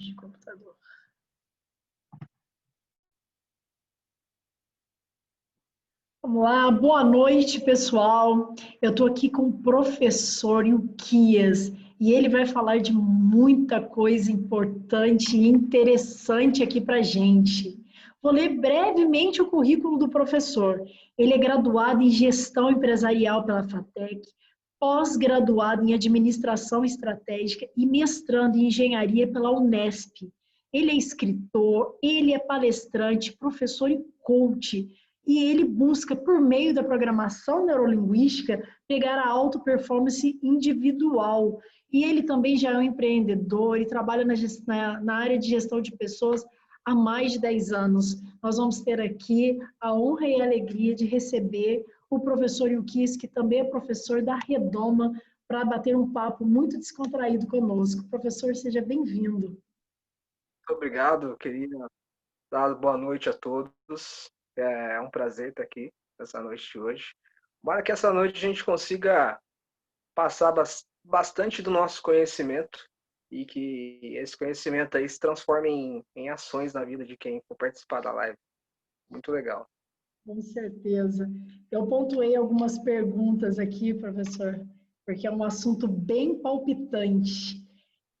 de computador. Vamos lá, boa noite, pessoal. Eu estou aqui com o professor Ilquias e ele vai falar de muita coisa importante e interessante aqui para a gente. Vou ler brevemente o currículo do professor. Ele é graduado em Gestão Empresarial pela FATEC, pós-graduado em Administração Estratégica e mestrando em Engenharia pela Unesp. Ele é escritor, ele é palestrante, professor e coach. E ele busca, por meio da programação neurolinguística, pegar a alta performance individual. E ele também já é um empreendedor e trabalha na área de gestão de pessoas há mais de 10 anos. Nós vamos ter aqui a honra e a alegria de receber o professor Ilquias, que também é professor da Redoma, para bater um papo muito descontraído conosco. Professor, seja bem-vindo. Muito obrigado, querida. Boa noite a todos. É um prazer estar aqui nessa noite de hoje. Para que essa noite a gente consiga passar bastante do nosso conhecimento e que esse conhecimento aí se transforme em ações na vida de quem for participar da live. Muito legal. Com certeza. Eu pontuei algumas perguntas aqui, professor, porque é um assunto bem palpitante.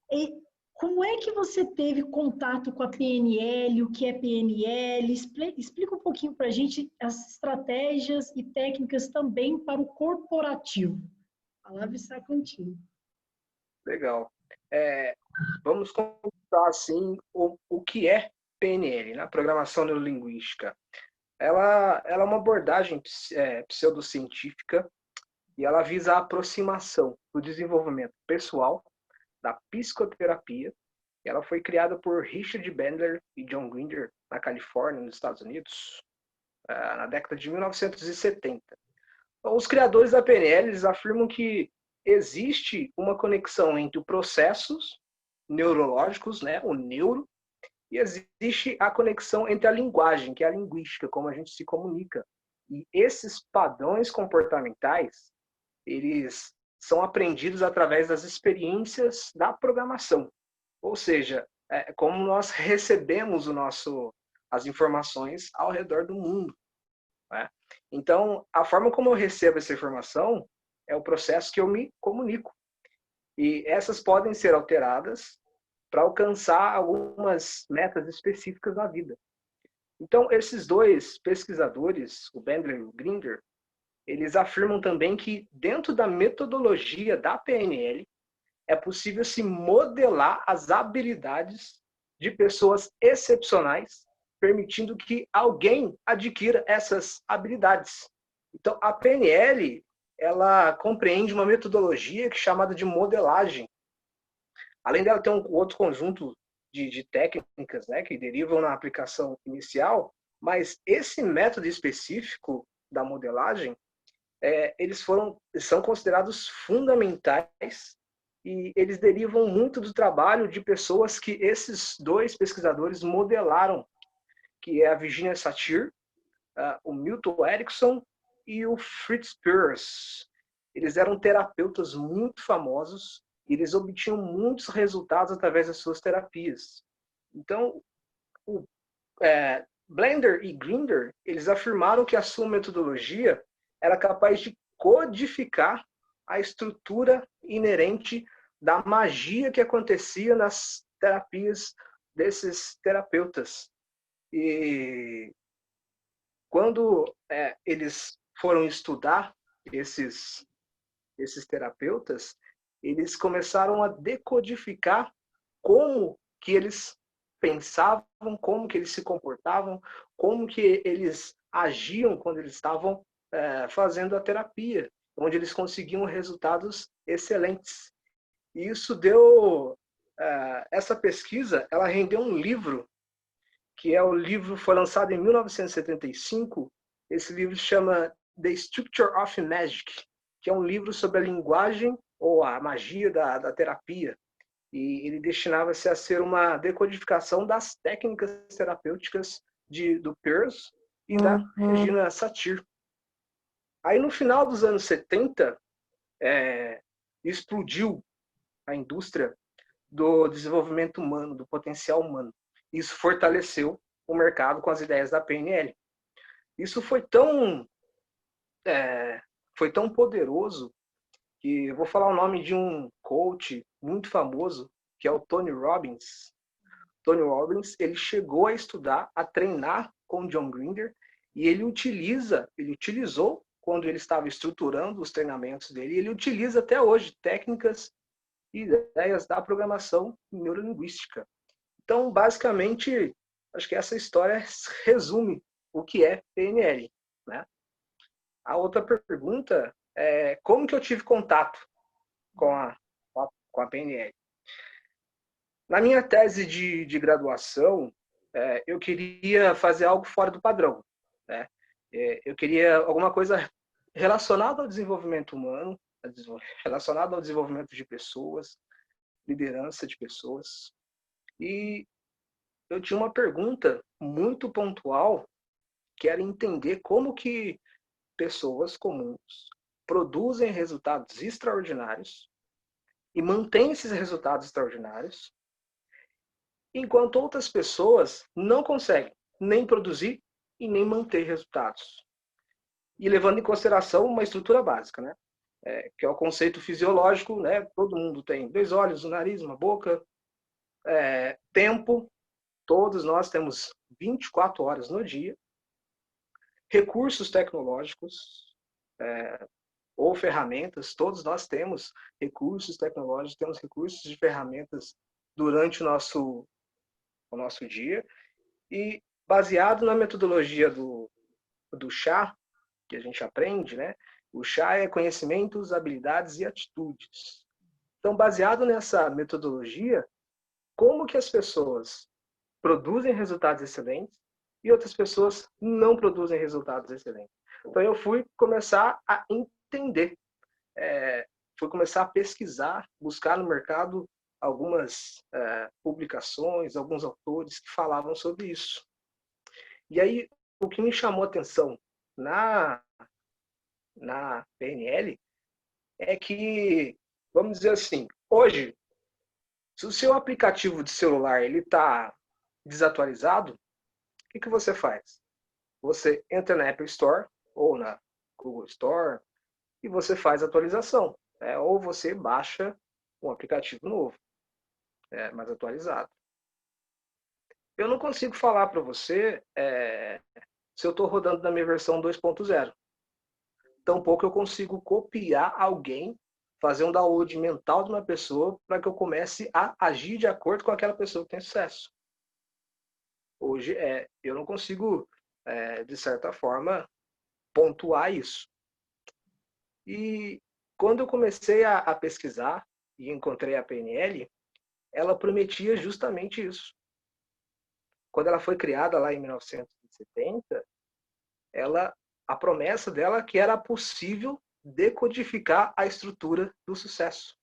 E como é que você teve contato com a PNL, o que é PNL? Explica um pouquinho para a gente as estratégias e técnicas também para o corporativo. A palavra está contigo. Legal. Vamos contar assim o que é PNL, né? Programação Neurolinguística. Ela é uma abordagem pseudocientífica e ela visa a aproximação do desenvolvimento pessoal da psicoterapia. Ela foi criada por Richard Bandler e John Grinder na Califórnia, nos Estados Unidos, na década de 1970. Então, os criadores da PNL eles afirmam que existe uma conexão entre os processos neurológicos, né, o neuro, e existe a conexão entre a linguagem, que é a linguística, como a gente se comunica. E esses padrões comportamentais, eles são aprendidos através das experiências da programação. Ou seja, como nós recebemos as informações ao redor do mundo. Né? Então, a forma como eu recebo essa informação é o processo que eu me comunico. E essas podem ser alteradas para alcançar algumas metas específicas na vida. Então, esses dois pesquisadores, o Bandler e o Grinder, eles afirmam também que dentro da metodologia da PNL é possível se modelar as habilidades de pessoas excepcionais, permitindo que alguém adquira essas habilidades. Então, a PNL, ela compreende uma metodologia que é chamada de modelagem. Além dela ter um outro conjunto de técnicas, né, que derivam na aplicação inicial, mas esse método específico da modelagem, eles são considerados fundamentais e eles derivam muito do trabalho de pessoas que esses dois pesquisadores modelaram, que é a Virginia Satir, o Milton Erickson e o Fritz Perls. Eles eram terapeutas muito famosos e eles obtinham muitos resultados através das suas terapias. Então, Blender e Grinder, eles afirmaram que a sua metodologia era capaz de codificar a estrutura inerente da magia que acontecia nas terapias desses terapeutas. E quando eles foram estudar esses terapeutas, eles começaram a decodificar como que eles pensavam, como que eles se comportavam, como que eles agiam quando eles estavam fazendo a terapia, onde eles conseguiam resultados excelentes. E isso deu... essa pesquisa, ela rendeu um livro, que foi lançado em 1975. Esse livro se chama The Structure of Magic, que é um livro sobre a linguagem ou a magia da terapia. E ele destinava-se a ser uma decodificação das técnicas terapêuticas do Peirce e da Regina Satir. Aí, no final dos anos 70, explodiu a indústria do desenvolvimento humano, do potencial humano. Isso fortaleceu o mercado com as ideias da PNL. Isso foi tão poderoso que eu vou falar o nome de um coach muito famoso, que é o Tony Robbins. Tony Robbins, ele chegou a estudar, a treinar com John Grinder, e ele utilizou, quando ele estava estruturando os treinamentos dele, ele utiliza até hoje técnicas e ideias da programação neurolinguística. Então, basicamente, acho que essa história resume o que é PNL, né? A outra pergunta é como que eu tive contato com a PNL? Na minha tese de graduação, eu queria fazer algo fora do padrão, né? Eu queria alguma coisa relacionada ao desenvolvimento humano, relacionada ao desenvolvimento de pessoas, liderança de pessoas. E eu tinha uma pergunta muito pontual, que era entender como que pessoas comuns produzem resultados extraordinários e mantêm esses resultados extraordinários, enquanto outras pessoas não conseguem nem produzir e nem manter resultados. E levando em consideração uma estrutura básica, né? Que é o conceito fisiológico, né? Todo mundo tem 2 olhos, um nariz, uma boca, tempo, todos nós temos 24 horas no dia, recursos tecnológicos, ou ferramentas, todos nós temos recursos tecnológicos, temos recursos de ferramentas durante o nosso dia, e baseado na metodologia do chá, que a gente aprende, né? O chá é conhecimentos, habilidades e atitudes. Então, baseado nessa metodologia, como que as pessoas produzem resultados excelentes e outras pessoas não produzem resultados excelentes? Então, eu fui começar a entender, fui começar a pesquisar, buscar no mercado algumas publicações, alguns autores que falavam sobre isso. E aí, o que me chamou a atenção na PNL é que, vamos dizer assim, hoje, se o seu aplicativo de celular está desatualizado, o que você faz? Você entra na Apple Store ou na Google Store e você faz a atualização. Ou você baixa um aplicativo novo, mais atualizado. Eu não consigo falar para você se eu estou rodando na minha versão 2.0. Tampouco eu consigo copiar alguém, fazer um download mental de uma pessoa para que eu comece a agir de acordo com aquela pessoa que tem sucesso. Hoje, eu não consigo, de certa forma, pontuar isso. E quando eu comecei a pesquisar e encontrei a PNL, ela prometia justamente isso. Quando ela foi criada lá em 1970, a promessa dela é que era possível decodificar a estrutura do sucesso.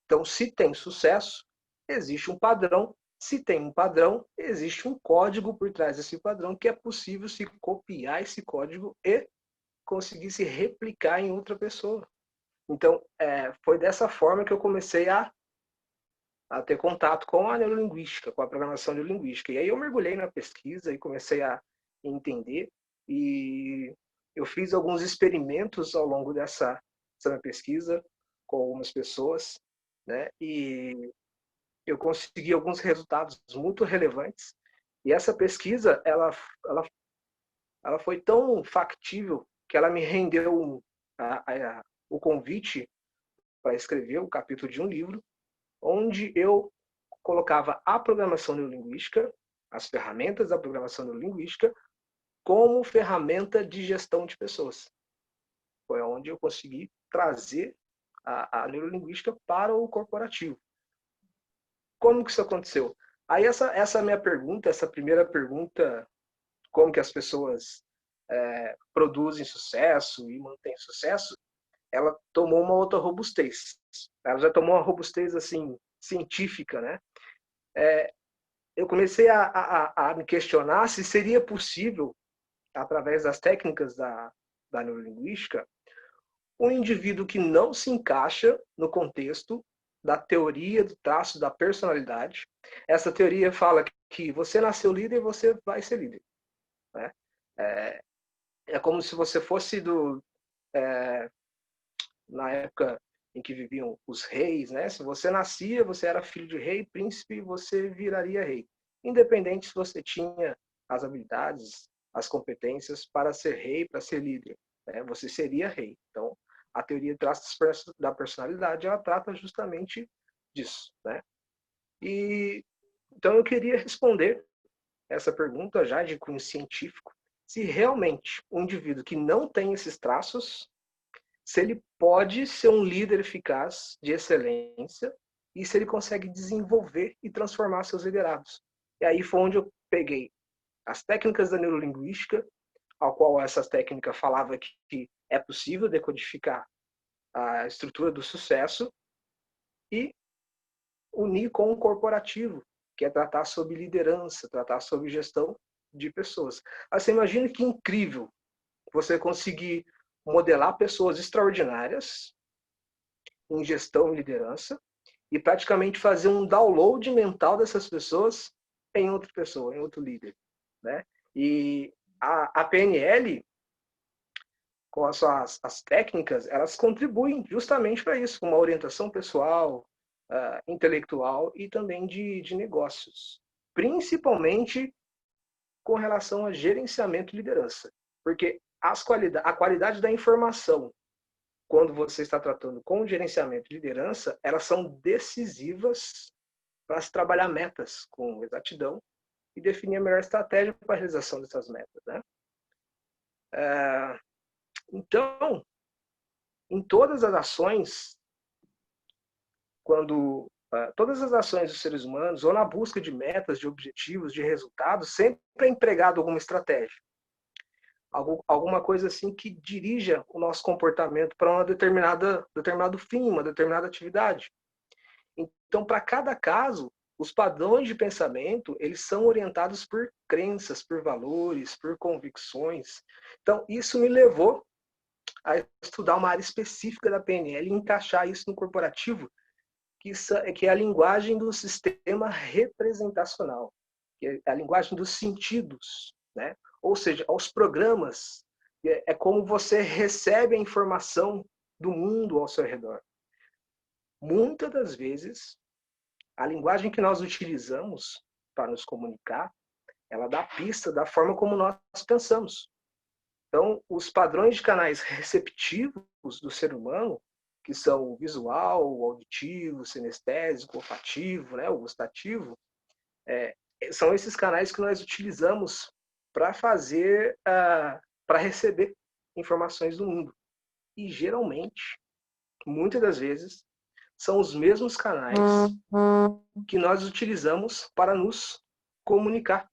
Então, se tem sucesso, existe um padrão. Se tem um padrão, existe um código por trás desse padrão que é possível se copiar esse código e conseguir se replicar em outra pessoa. Então, foi dessa forma que eu comecei a ter contato com a neurolinguística, com a programação neurolinguística. E aí eu mergulhei na pesquisa e comecei a entender, e eu fiz alguns experimentos ao longo dessa minha pesquisa com algumas pessoas, né? E eu consegui alguns resultados muito relevantes. E essa pesquisa, ela foi tão factível que ela me rendeu o convite para escrever o capítulo de um livro, onde eu colocava a programação neurolinguística, as ferramentas da programação neurolinguística, como ferramenta de gestão de pessoas. Foi onde eu consegui trazer a neurolinguística para o corporativo. Como que isso aconteceu? Aí essa minha pergunta, essa primeira pergunta, como que as pessoas produzem sucesso e mantêm sucesso, ela tomou uma outra robustez. Ela já tomou uma robustez assim científica, né? Eu comecei a me questionar se seria possível, através das técnicas da neurolinguística, um indivíduo que não se encaixa no contexto da teoria do traço da personalidade. Essa teoria fala que você nasceu líder e você vai ser líder, né? É como se você fosse na época em que viviam os reis, né? Se você nascia, você era filho de rei, príncipe, você viraria rei. Independente se você tinha as habilidades, as competências para ser rei, para ser líder, né? Você seria rei. Então, a teoria de traços da personalidade, ela trata justamente disso, né? E então eu queria responder essa pergunta já de cunho científico, se realmente um indivíduo que não tem esses traços, se ele pode ser um líder eficaz de excelência e se ele consegue desenvolver e transformar seus liderados. E aí foi onde eu peguei as técnicas da neurolinguística, ao qual essas técnicas falava que é possível decodificar a estrutura do sucesso e unir com o corporativo, que é tratar sobre liderança, tratar sobre gestão de pessoas. Aí você imagina que incrível você conseguir modelar pessoas extraordinárias em gestão e liderança e praticamente fazer um download mental dessas pessoas em outra pessoa, em outro líder, né? E a PNL, com as técnicas, elas contribuem justamente para isso, com uma orientação pessoal, intelectual e também de negócios, principalmente com relação a gerenciamento e liderança, porque a qualidade da informação, quando você está tratando com gerenciamento e liderança, elas são decisivas para se trabalhar metas com exatidão e definir a melhor estratégia para a realização dessas metas, né? Então, em todas as ações, todas as ações dos seres humanos, ou na busca de metas, de objetivos, de resultados, sempre é empregado alguma estratégia. Alguma coisa assim que dirija o nosso comportamento para determinado fim, uma determinada atividade. Então, para cada caso, os padrões de pensamento, eles são orientados por crenças, por valores, por convicções. Então, isso me levou a estudar uma área específica da PNL e encaixar isso no corporativo, que é a linguagem do sistema representacional, que é a linguagem dos sentidos, né? Ou seja, aos programas, é como você recebe a informação do mundo ao seu redor. Muitas das vezes, a linguagem que nós utilizamos para nos comunicar, ela dá pista da forma como nós pensamos. Então, os padrões de canais receptivos do ser humano, que são o visual, o auditivo, o sinestésico, o olfativo, né, o gustativo, são esses canais que nós utilizamos para para receber informações do mundo. E geralmente, muitas das vezes, são os mesmos canais que nós utilizamos para nos comunicar.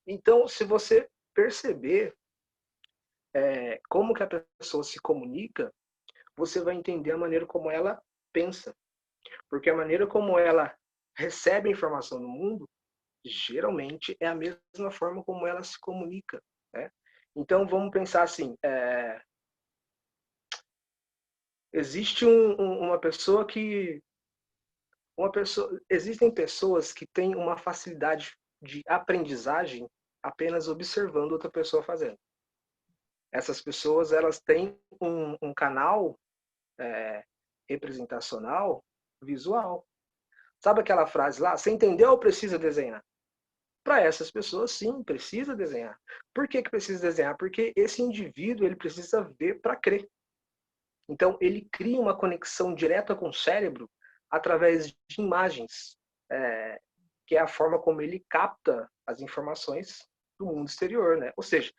Então, se você perceber como que a pessoa se comunica, você vai entender a maneira como ela pensa. Porque a maneira como ela recebe a informação do mundo, geralmente é a mesma forma como ela se comunica, né? Então, vamos pensar assim, existe uma pessoa que... existem pessoas que têm uma facilidade de aprendizagem apenas observando outra pessoa fazendo. Essas pessoas, elas têm um canal representacional visual. Sabe aquela frase lá? Você entendeu ou precisa desenhar? Para essas pessoas, sim, precisa desenhar. Por que precisa desenhar? Porque esse indivíduo, ele precisa ver para crer. Então, ele cria uma conexão direta com o cérebro através de imagens, que é a forma como ele capta as informações do mundo exterior, né? Ou seja,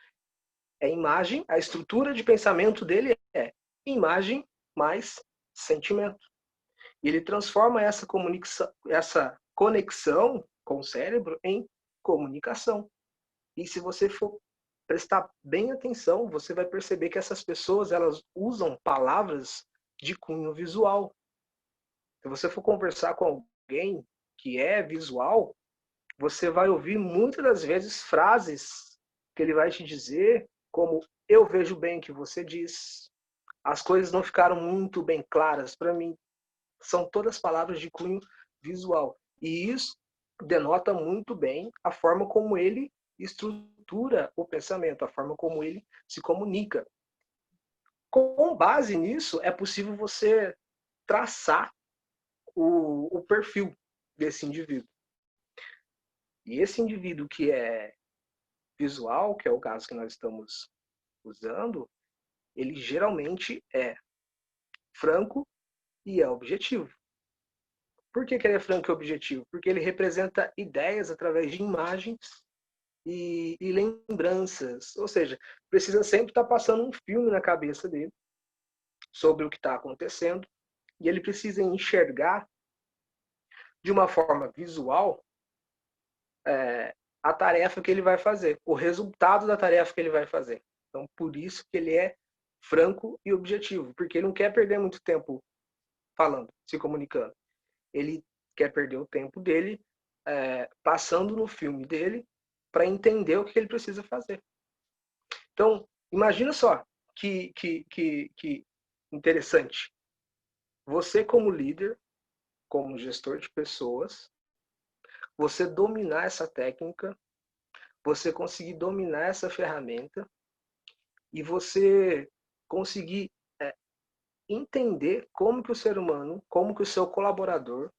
é imagem, a estrutura de pensamento dele é imagem mais sentimento. E ele transforma essa conexão com o cérebro em comunicação. E se você for prestar bem atenção, você vai perceber que essas pessoas, elas usam palavras de cunho visual. Se você for conversar com alguém que é visual, você vai ouvir muitas das vezes frases que ele vai te dizer como: eu vejo bem o que você diz, as coisas não ficaram muito bem claras para mim. São todas palavras de cunho visual. E isso denota muito bem a forma como ele estrutura o pensamento, a forma como ele se comunica. Com base nisso, é possível você traçar o perfil desse indivíduo. E esse indivíduo que é visual, que é o caso que nós estamos usando, ele geralmente é franco e é objetivo. Por que ele é franco e objetivo? Porque ele representa ideias através de imagens e lembranças. Ou seja, precisa sempre estar passando um filme na cabeça dele sobre o que está acontecendo, e ele precisa enxergar de uma forma visual a tarefa que ele vai fazer, o resultado da tarefa que ele vai fazer. Então, por isso que ele é franco e objetivo, porque ele não quer perder muito tempo falando, se comunicando. Ele quer perder o tempo dele passando no filme dele para entender o que ele precisa fazer. Então, imagina só que interessante. Você como líder, como gestor de pessoas, você dominar essa técnica, você conseguir dominar essa ferramenta e você conseguir entender como que o ser humano, como que o seu colaborador,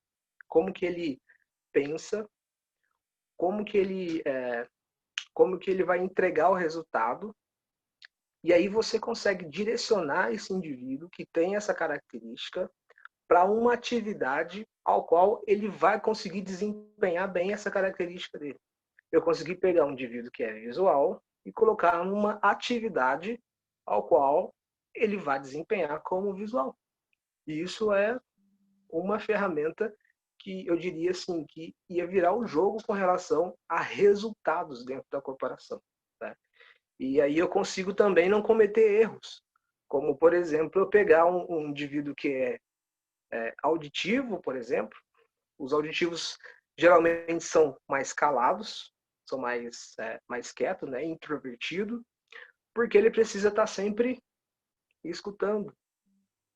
como que ele pensa, como que ele vai entregar o resultado. E aí você consegue direcionar esse indivíduo que tem essa característica para uma atividade ao qual ele vai conseguir desempenhar bem essa característica dele. Eu consegui pegar um indivíduo que é visual e colocar numa atividade ao qual ele vai desempenhar como visual. E isso é uma ferramenta que eu diria assim, que ia virar o jogo com relação a resultados dentro da corporação. Tá? E aí eu consigo também não cometer erros, como, por exemplo, eu pegar um indivíduo que é auditivo, por exemplo. Os auditivos geralmente são mais calados, são mais quietos, né, introvertido, porque ele precisa estar sempre escutando.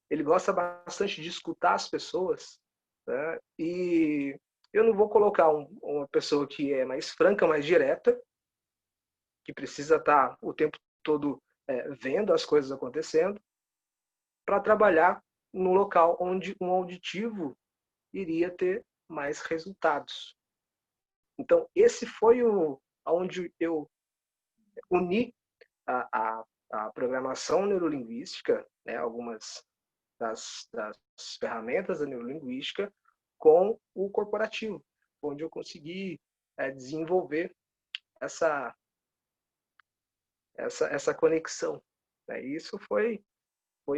Ele gosta bastante de escutar as pessoas, né? E eu não vou colocar uma pessoa que é mais franca, mais direta, que precisa estar o tempo todo vendo as coisas acontecendo, para trabalhar no local onde um auditivo iria ter mais resultados. Então, esse foi onde eu uni a programação neurolinguística, né, algumas das ferramentas da neurolinguística, com o corporativo, onde eu consegui desenvolver essa conexão. Né? E isso foi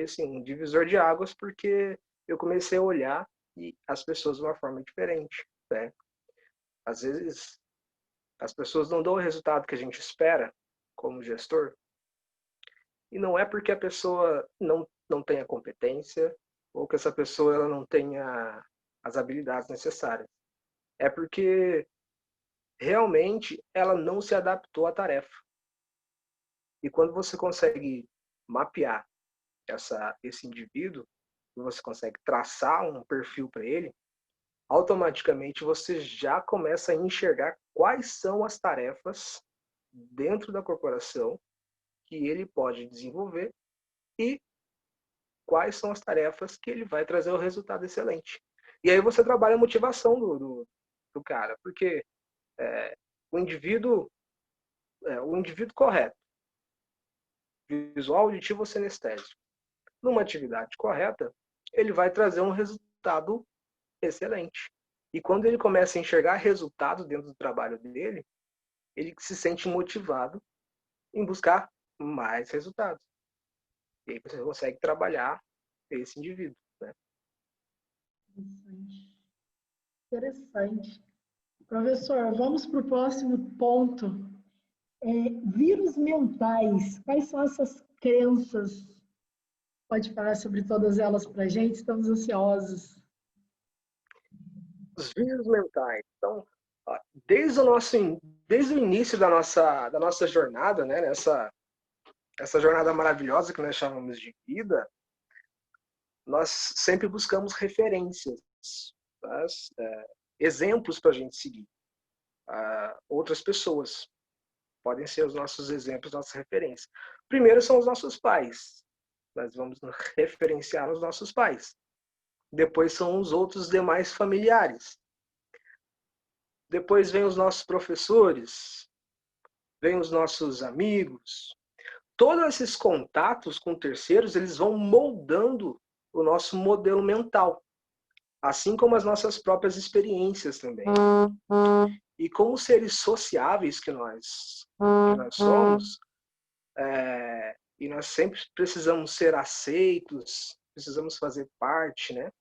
assim, um divisor de águas, porque eu comecei a olhar as pessoas de uma forma diferente. Né? Às vezes, as pessoas não dão o resultado que a gente espera como gestor, e não é porque a pessoa não tenha competência ou que essa pessoa ela não tenha as habilidades necessárias. É porque realmente ela não se adaptou à tarefa. E quando você consegue mapear esse indivíduo, e você consegue traçar um perfil para ele, automaticamente você já começa a enxergar quais são as tarefas dentro da corporação que ele pode desenvolver e quais são as tarefas que ele vai trazer o resultado excelente. E aí você trabalha a motivação do cara, porque o indivíduo correto, visual, auditivo ou sinestésico, numa atividade correta, ele vai trazer um resultado excelente. E quando ele começa a enxergar resultados dentro do trabalho dele, ele se sente motivado em buscar mais resultados. E aí você consegue trabalhar esse indivíduo. Né? Interessante. Professor, vamos para o próximo ponto. Vírus mentais, quais são essas crenças? Pode falar sobre todas elas para a gente? Estamos ansiosos. Os vírus mentais. Então, desde o início da nossa jornada, né, essa jornada maravilhosa que nós chamamos de vida, nós sempre buscamos referências, tá? Exemplos para a gente seguir. Outras pessoas podem ser os nossos exemplos, nossas referências. Primeiro são os nossos pais. Nós vamos nos referenciar nos nossos pais. Depois são os outros demais familiares. Depois vem os nossos professores, vem os nossos amigos. Todos esses contatos com terceiros, eles vão moldando o nosso modelo mental, assim como as nossas próprias experiências também. E como seres sociáveis que nós somos, e nós sempre precisamos ser aceitos, precisamos fazer parte, né?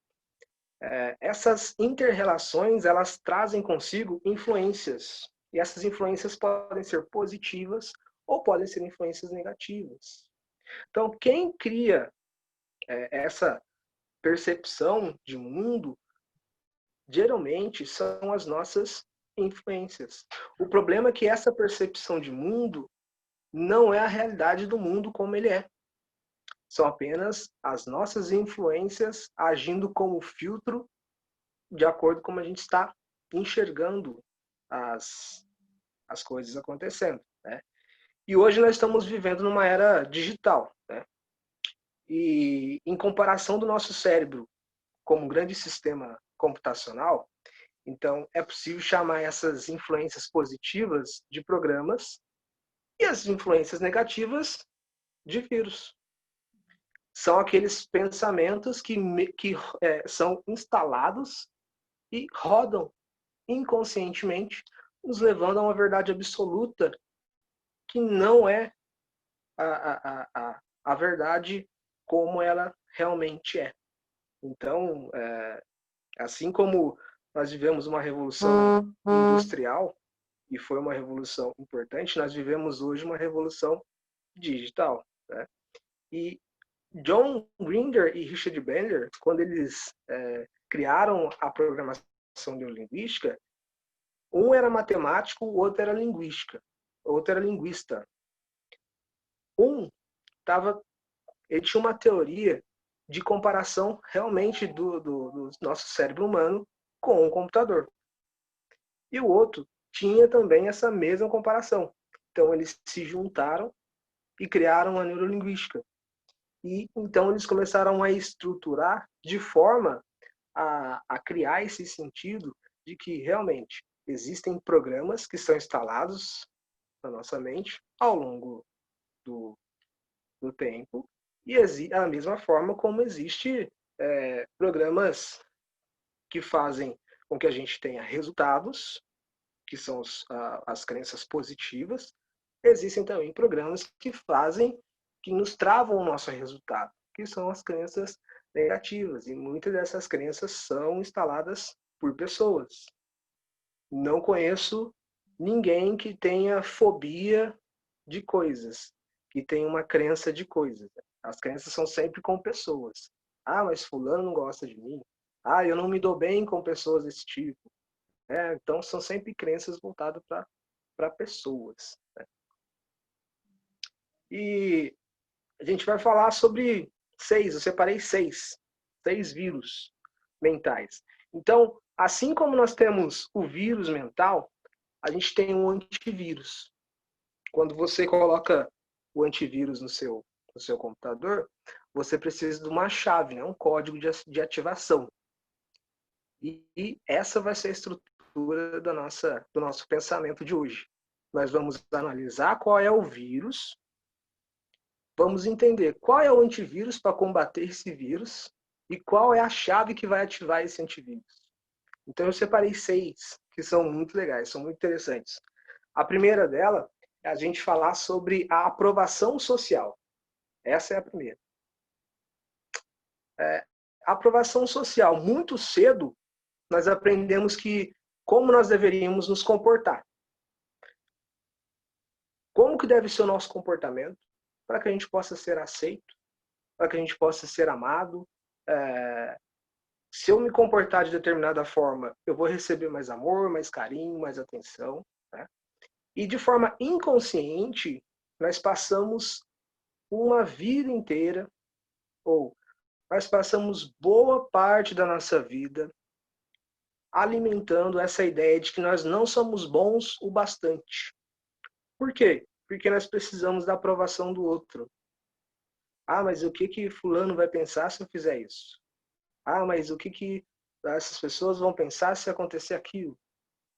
Essas inter-relações, elas trazem consigo influências. E essas influências podem ser positivas ou podem ser influências negativas. Então, quem cria essa percepção de mundo, geralmente são as nossas influências. O problema é que essa percepção de mundo não é a realidade do mundo como ele é. São apenas as nossas influências agindo como filtro de acordo com como a gente está enxergando as coisas acontecendo, né? E hoje nós estamos vivendo numa era digital, né? E em comparação do nosso cérebro como um grande sistema computacional, então é possível chamar essas influências positivas de programas e as influências negativas de vírus. São aqueles pensamentos que são instalados e rodam inconscientemente, nos levando a uma verdade absoluta que não é a verdade como ela realmente é. Então, assim como nós vivemos uma revolução industrial, e foi uma revolução importante, nós vivemos hoje uma revolução digital, né? E John Grinder e Richard Bandler, quando eles criaram a programação neurolinguística, um era matemático, o outro era linguista. Ele tinha uma teoria de comparação realmente do nosso cérebro humano com um computador. E o outro tinha também essa mesma comparação. Então eles se juntaram e criaram a neurolinguística. E então eles começaram a estruturar de forma a criar esse sentido de que realmente existem programas que são instalados na nossa mente ao longo do tempo, e da mesma forma como existe programas que fazem com que a gente tenha resultados, que são as crenças positivas. Existem também programas que nos travam o nosso resultado, que são as crenças negativas, e muitas dessas crenças são instaladas por pessoas. Não conheço ninguém que tenha fobia de coisas, que tenha uma crença de coisas. As crenças são sempre com pessoas. Ah, mas fulano não gosta de mim. Ah, eu não me dou bem com pessoas desse tipo. Então, são sempre crenças voltadas para pessoas, né? E a gente vai falar sobre eu separei seis vírus mentais. Então, assim como nós temos o vírus mental, a gente tem um antivírus. Quando você coloca o antivírus no seu computador, você precisa de uma chave, né? Um código de ativação. E essa vai ser a estrutura do nosso pensamento de hoje. Nós vamos analisar qual é o vírus, vamos entender qual é o antivírus para combater esse vírus e qual é a chave que vai ativar esse antivírus. Então eu separei 6, que são muito legais, são muito interessantes. A primeira dela é a gente falar sobre a aprovação social. Essa é a primeira. A aprovação social. Muito cedo, nós aprendemos como nós deveríamos nos comportar. Como que deve ser o nosso comportamento para que a gente possa ser aceito, para que a gente possa ser amado. Se eu me comportar de determinada forma, eu vou receber mais amor, mais carinho, mais atenção, né? E de forma inconsciente, nós passamos uma vida inteira, ou nós passamos boa parte da nossa vida alimentando essa ideia de que nós não somos bons o bastante. Por quê? Porque nós precisamos da aprovação do outro. Ah, mas o que fulano vai pensar se eu fizer isso? Ah, mas o que essas pessoas vão pensar se acontecer aquilo?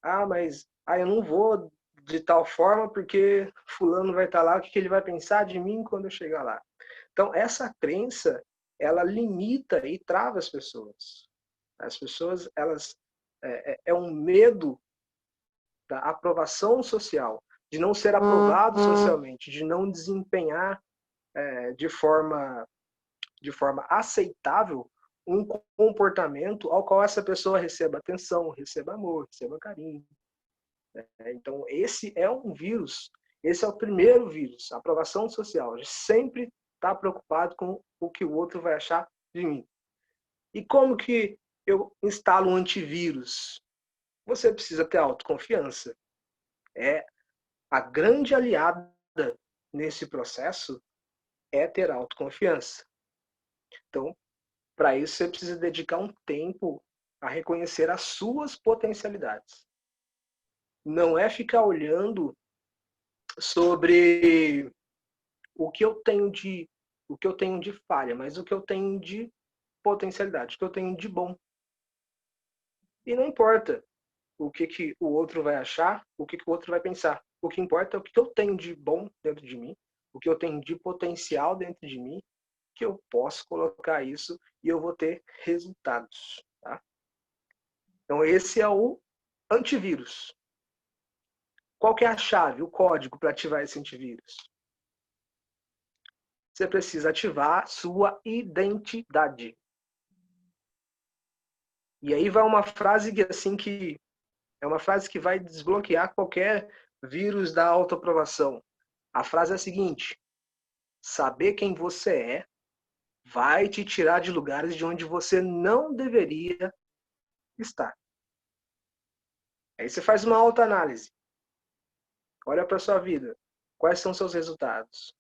Ah, mas eu não vou de tal forma porque fulano vai estar lá, o que ele vai pensar de mim quando eu chegar lá? Então, essa crença, ela limita e trava as pessoas. As pessoas, elas, é um medo da aprovação social, de não ser aprovado socialmente, de não desempenhar de forma aceitável um comportamento ao qual essa pessoa receba atenção, receba amor, receba carinho. Então, esse é um vírus. Esse é o primeiro vírus, a aprovação social. A gente sempre está preocupado com o que o outro vai achar de mim. E como que eu instalo um antivírus? Você precisa ter autoconfiança. É a grande aliada nesse processo é ter autoconfiança. Então, para isso você precisa dedicar um tempo a reconhecer as suas potencialidades. Não é ficar olhando sobre o que eu tenho de falha, mas o que eu tenho de potencialidade, o que eu tenho de bom. E não importa o que o outro vai achar, o que o outro vai pensar. O que importa é o que eu tenho de bom dentro de mim, o que eu tenho de potencial dentro de mim, que eu posso colocar isso e eu vou ter resultados. Tá? Então esse é o antivírus. Qual que é a chave, o código para ativar esse antivírus? Você precisa ativar sua identidade. E aí vai uma frase que assim que é uma frase que vai desbloquear qualquer vírus da autoaprovação. A frase é a seguinte: saber quem você é vai te tirar de lugares de onde você não deveria estar. Aí você faz uma autoanálise. Olha para sua vida. Quais são seus resultados?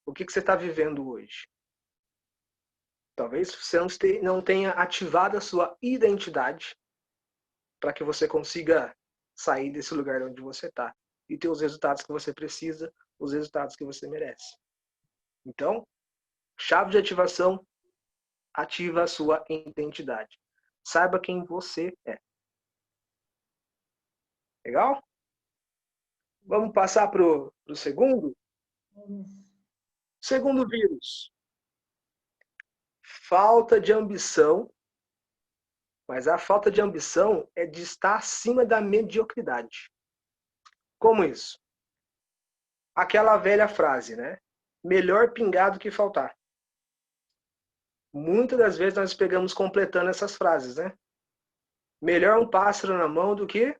O que você está vivendo hoje? Talvez você não tenha ativado a sua identidade para que você consiga sair desse lugar onde você está e ter os resultados que você precisa, os resultados que você merece. Então, chave de ativação, ativa a sua identidade. Saiba quem você é. Legal? Vamos passar para o segundo? Segundo vírus. Falta de ambição. Mas a falta de ambição é de estar acima da mediocridade. Como isso? Aquela velha frase, né? Melhor pingar do que faltar. Muitas das vezes nós pegamos completando essas frases, né? Melhor um pássaro na mão do que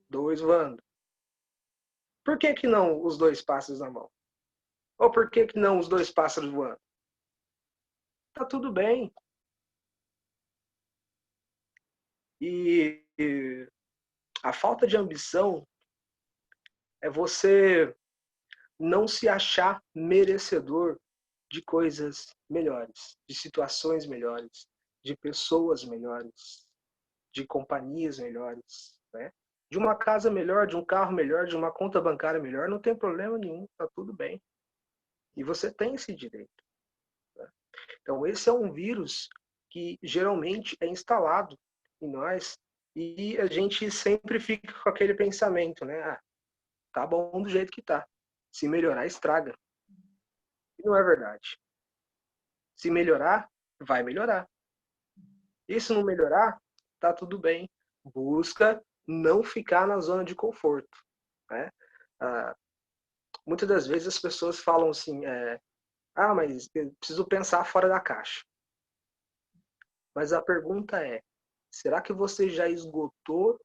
dois voando. Por que não os dois pássaros na mão? Ou por que não os dois pássaros voando? Tá tudo bem. E a falta de ambição é você não se achar merecedor de coisas melhores, de situações melhores, de pessoas melhores, de companhias melhores, né? De uma casa melhor, de um carro melhor, de uma conta bancária melhor, não tem problema nenhum, tá tudo bem. E você tem esse direito. Né? Então esse é um vírus que geralmente é instalado em nós e a gente sempre fica com aquele pensamento, né? Ah, tá bom do jeito que tá. Se melhorar, estraga. E não é verdade. Se melhorar, vai melhorar. E se não melhorar, tá tudo bem. Busca não ficar na zona de conforto. Né? Muitas das vezes as pessoas falam assim, mas eu preciso pensar fora da caixa. Mas a pergunta é, será que você já esgotou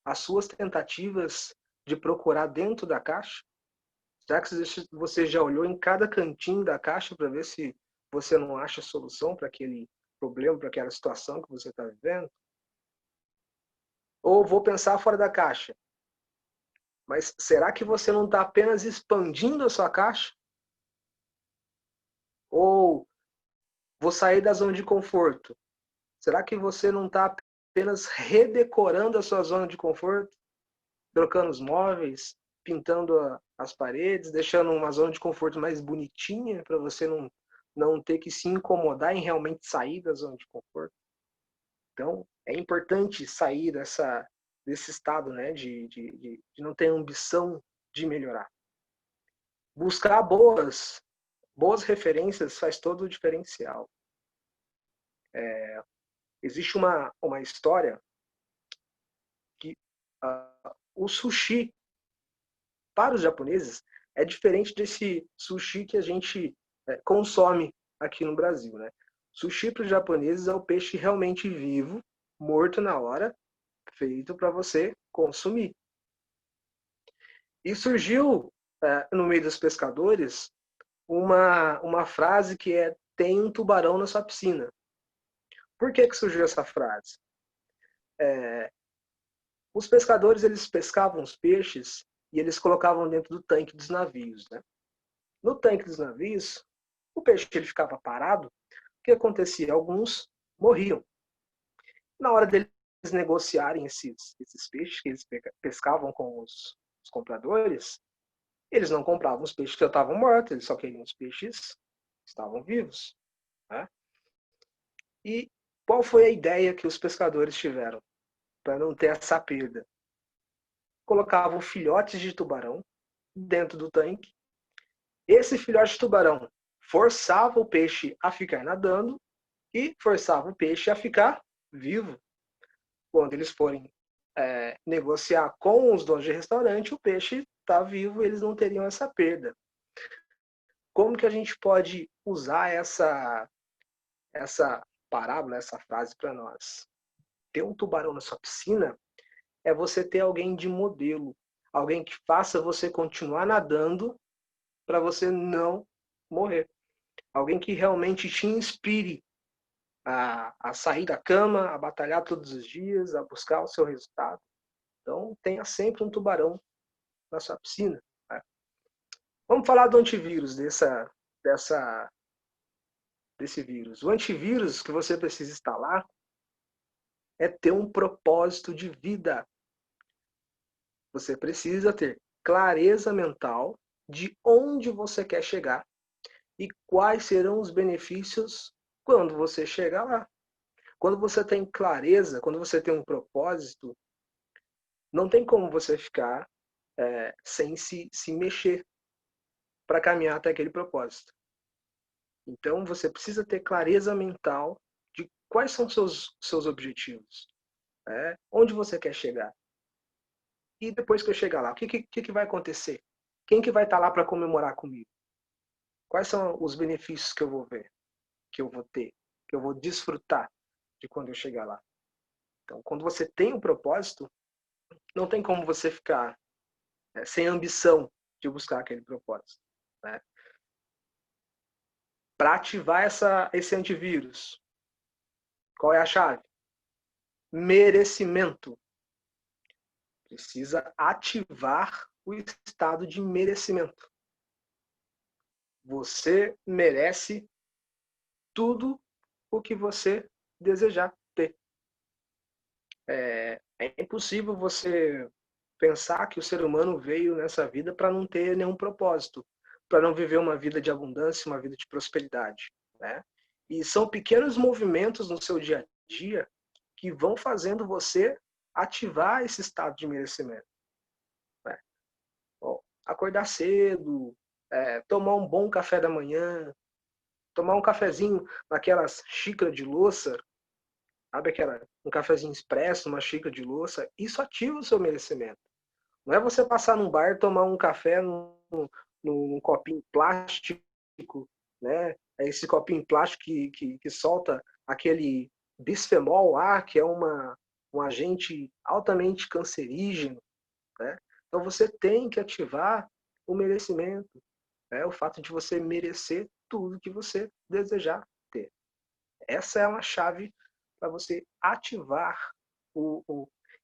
as suas tentativas de procurar dentro da caixa? Será que você já olhou em cada cantinho da caixa para ver se você não acha solução para aquele problema, para aquela situação que você está vivendo? Ou vou pensar fora da caixa. Mas será que você não está apenas expandindo a sua caixa? Ou vou sair da zona de conforto. Será que você não está apenas redecorando a sua zona de conforto? Trocando os móveis, pintando as paredes, deixando uma zona de conforto mais bonitinha para você não ter que se incomodar em realmente sair da zona de conforto? Então, é importante sair desse estado, né, de não ter ambição de melhorar. Buscar boas referências faz todo o diferencial. Existe uma história que o sushi, para os japoneses, é diferente desse sushi que a gente consome aqui no Brasil, né? Sushi para os japoneses é o peixe realmente vivo, morto na hora, feito para você consumir. E surgiu, no meio dos pescadores, uma frase que é: tem um tubarão na sua piscina. Por que surgiu essa frase? Os pescadores, eles pescavam os peixes e eles colocavam dentro do tanque dos navios, né? No tanque dos navios, o peixe ele ficava parado. O que acontecia? Alguns morriam. Na hora deles negociarem esses peixes que eles pescavam com os compradores, eles não compravam os peixes que estavam mortos, eles só queriam os peixes que estavam vivos, né? E qual foi a ideia que os pescadores tiveram para não ter essa perda? Colocavam filhotes de tubarão dentro do tanque. Esse filhote de tubarão forçava o peixe a ficar nadando e forçava o peixe a ficar vivo. Quando eles forem negociar com os donos de restaurante, o peixe está vivo, eles não teriam essa perda. Como que a gente pode usar essa parábola, essa frase para nós? Ter um tubarão na sua piscina é você ter alguém de modelo, alguém que faça você continuar nadando para você não morrer. Alguém que realmente te inspire a sair da cama, a batalhar todos os dias, a buscar o seu resultado. Então, tenha sempre um tubarão na sua piscina. Né? Vamos falar do antivírus desse vírus. O antivírus que você precisa instalar é ter um propósito de vida. Você precisa ter clareza mental de onde você quer chegar e quais serão os benefícios quando você chegar lá. Quando você tem clareza, quando você tem um propósito, não tem como você ficar sem se mexer para caminhar até aquele propósito. Então, você precisa ter clareza mental de quais são seus objetivos, onde você quer chegar. E depois que eu chegar lá, o que vai acontecer? Quem que vai estar lá para comemorar comigo? Quais são os benefícios que eu vou ver, que eu vou ter, que eu vou desfrutar de quando eu chegar lá? Então, quando você tem um propósito, não tem como você ficar sem ambição de buscar aquele propósito. Né? Para ativar esse antivírus, qual é a chave? Merecimento. Precisa ativar o estado de merecimento. Você merece tudo o que você desejar ter. É impossível você pensar que o ser humano veio nessa vida para não ter nenhum propósito, para não viver uma vida de abundância, uma vida de prosperidade, né? E são pequenos movimentos no seu dia a dia que vão fazendo você ativar esse estado de merecimento. Né? Bom, acordar cedo, tomar um bom café da manhã, tomar um cafezinho naquelas xícaras de louça, sabe um cafezinho expresso, uma xícara de louça, isso ativa o seu merecimento. Não é você passar num bar e tomar um café num copinho plástico, né? É esse copinho plástico que solta aquele bisfenol A, que é um agente altamente cancerígeno, né? Então você tem que ativar o merecimento, né? O fato de você merecer tudo que você desejar ter. Essa é uma chave para você ativar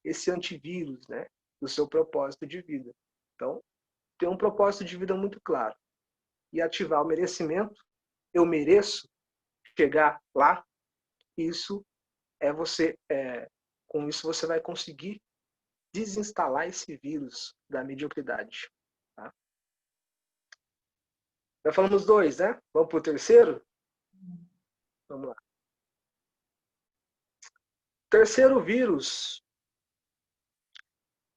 esse antivírus, né, do seu propósito de vida. Então, ter um propósito de vida muito claro e ativar o merecimento. Eu mereço. chegar lá, com isso você vai conseguir desinstalar esse vírus da mediocridade. Tá? Já falamos dois, né? Vamos para o terceiro? Vamos lá. O terceiro vírus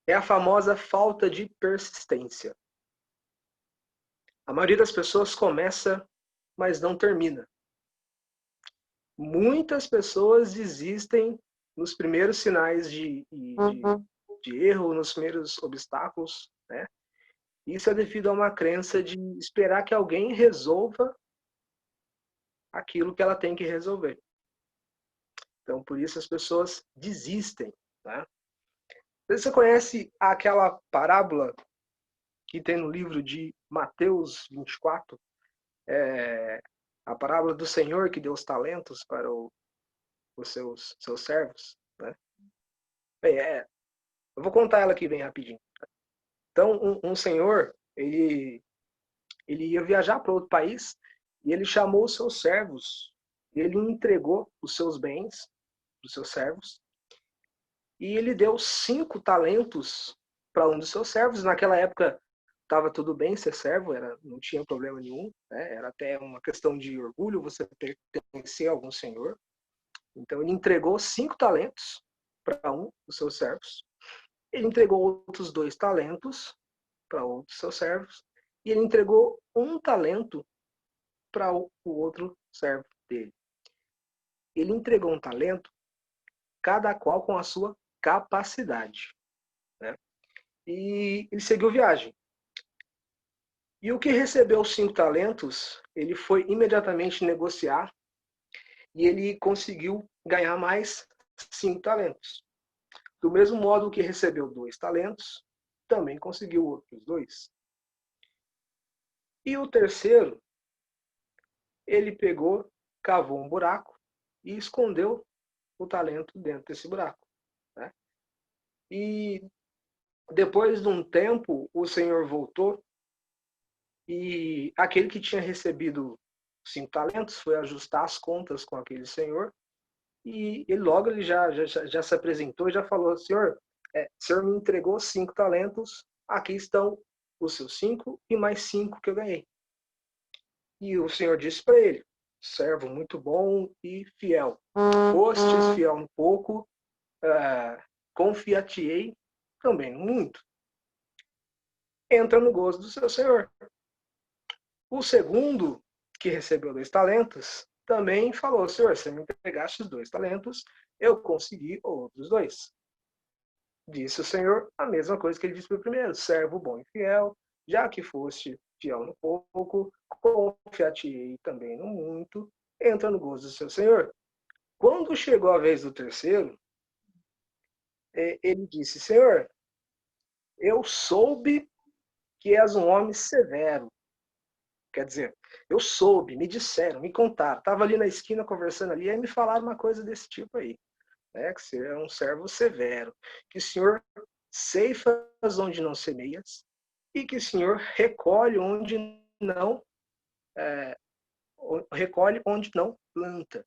é a famosa falta de persistência. A maioria das pessoas começa, mas não termina. Muitas pessoas desistem nos primeiros sinais de erro, nos primeiros obstáculos, né? Isso é devido a uma crença de esperar que alguém resolva aquilo que ela tem que resolver. Então, por isso as pessoas desistem, tá? Você conhece aquela parábola que tem no livro de Mateus 24? A parábola do Senhor que deu os talentos para os seus servos, né? Bem, eu vou contar ela aqui bem rapidinho. Então, um senhor, ele ia viajar para outro país e ele chamou os seus servos. Ele entregou os seus bens dos seus servos e ele deu 5 talentos para um dos seus servos. Naquela época estava tudo bem ser servo, não tinha problema nenhum, né? Era até uma questão de orgulho você pertencer a algum senhor. Então ele entregou 5 talentos para um dos seus servos. Ele entregou outros 2 talentos para outros seus servos e ele entregou 1 talento para o outro servo dele. Ele entregou 1 talento, cada qual com a sua capacidade, né? E ele seguiu viagem. E o que recebeu os 5 talentos, ele foi imediatamente negociar e ele conseguiu ganhar mais 5 talentos. Do mesmo modo, o que recebeu 2 talentos, também conseguiu outros 2. E o terceiro, ele pegou, cavou um buraco e escondeu o talento dentro desse buraco, né? E depois de um tempo, o Senhor voltou e aquele que tinha recebido 5 talentos foi ajustar as contas com aquele senhor e ele já se apresentou e já falou: Senhor, o Senhor me entregou 5 talentos, aqui estão os seus 5 e mais 5 que eu ganhei. E o Senhor disse para ele: servo muito bom e fiel. Fostes fiel um pouco, confiar-te-ei também muito. Entra no gozo do seu Senhor. O segundo, que recebeu 2 talentos, também falou: Senhor, você me entregaste os 2 talentos, eu consegui outros 2. Disse o Senhor a mesma coisa que ele disse para o primeiro: servo bom e fiel, já que foste fiel no pouco, confiar-te-ei também no muito, entra no gozo do seu Senhor. Quando chegou a vez do terceiro, ele disse: Senhor, eu soube que és um homem severo. Quer dizer, eu soube, me disseram, me contaram. Estava ali na esquina conversando ali, aí me falaram uma coisa desse tipo aí, né? Que você é um servo severo, que o Senhor ceifas onde não semeias e que o Senhor recolhe onde não planta.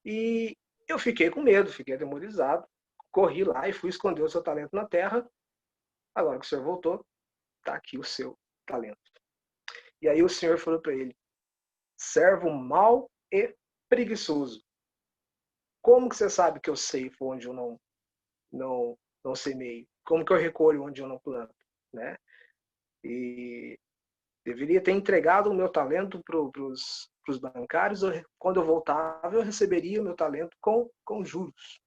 E eu fiquei com medo, fiquei atemorizado, corri lá e fui esconder o seu talento na terra. Agora que o Senhor voltou, está aqui o seu talento. E aí o Senhor falou para ele: servo mau e preguiçoso. Como que você sabe que eu ceifo onde eu não semeio? Como que eu recolho onde eu não planto, né? E deveria ter entregado o meu talento para os bancários. Quando eu voltava, eu receberia o meu talento com juros.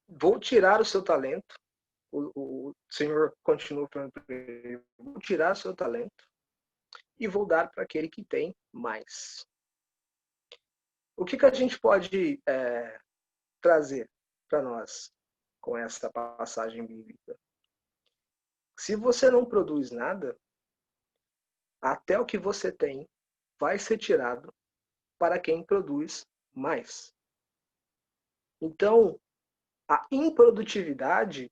Vou tirar o seu talento. O Senhor continua falando para ele: vou tirar o seu talento e vou dar para aquele que tem mais. O que a gente pode trazer para nós com essa passagem bíblica? Se você não produz nada, até o que você tem vai ser tirado para quem produz mais. Então, a improdutividade,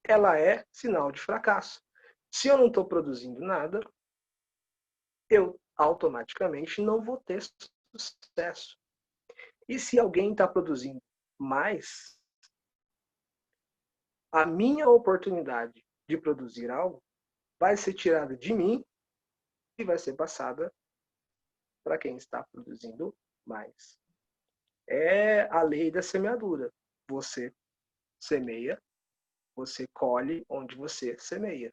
ela é sinal de fracasso. Se eu não estou produzindo nada, eu automaticamente não vou ter sucesso. E se alguém está produzindo mais, a minha oportunidade de produzir algo vai ser tirada de mim e vai ser passada para quem está produzindo mais. É a lei da semeadura. Você semeia, você colhe onde você semeia.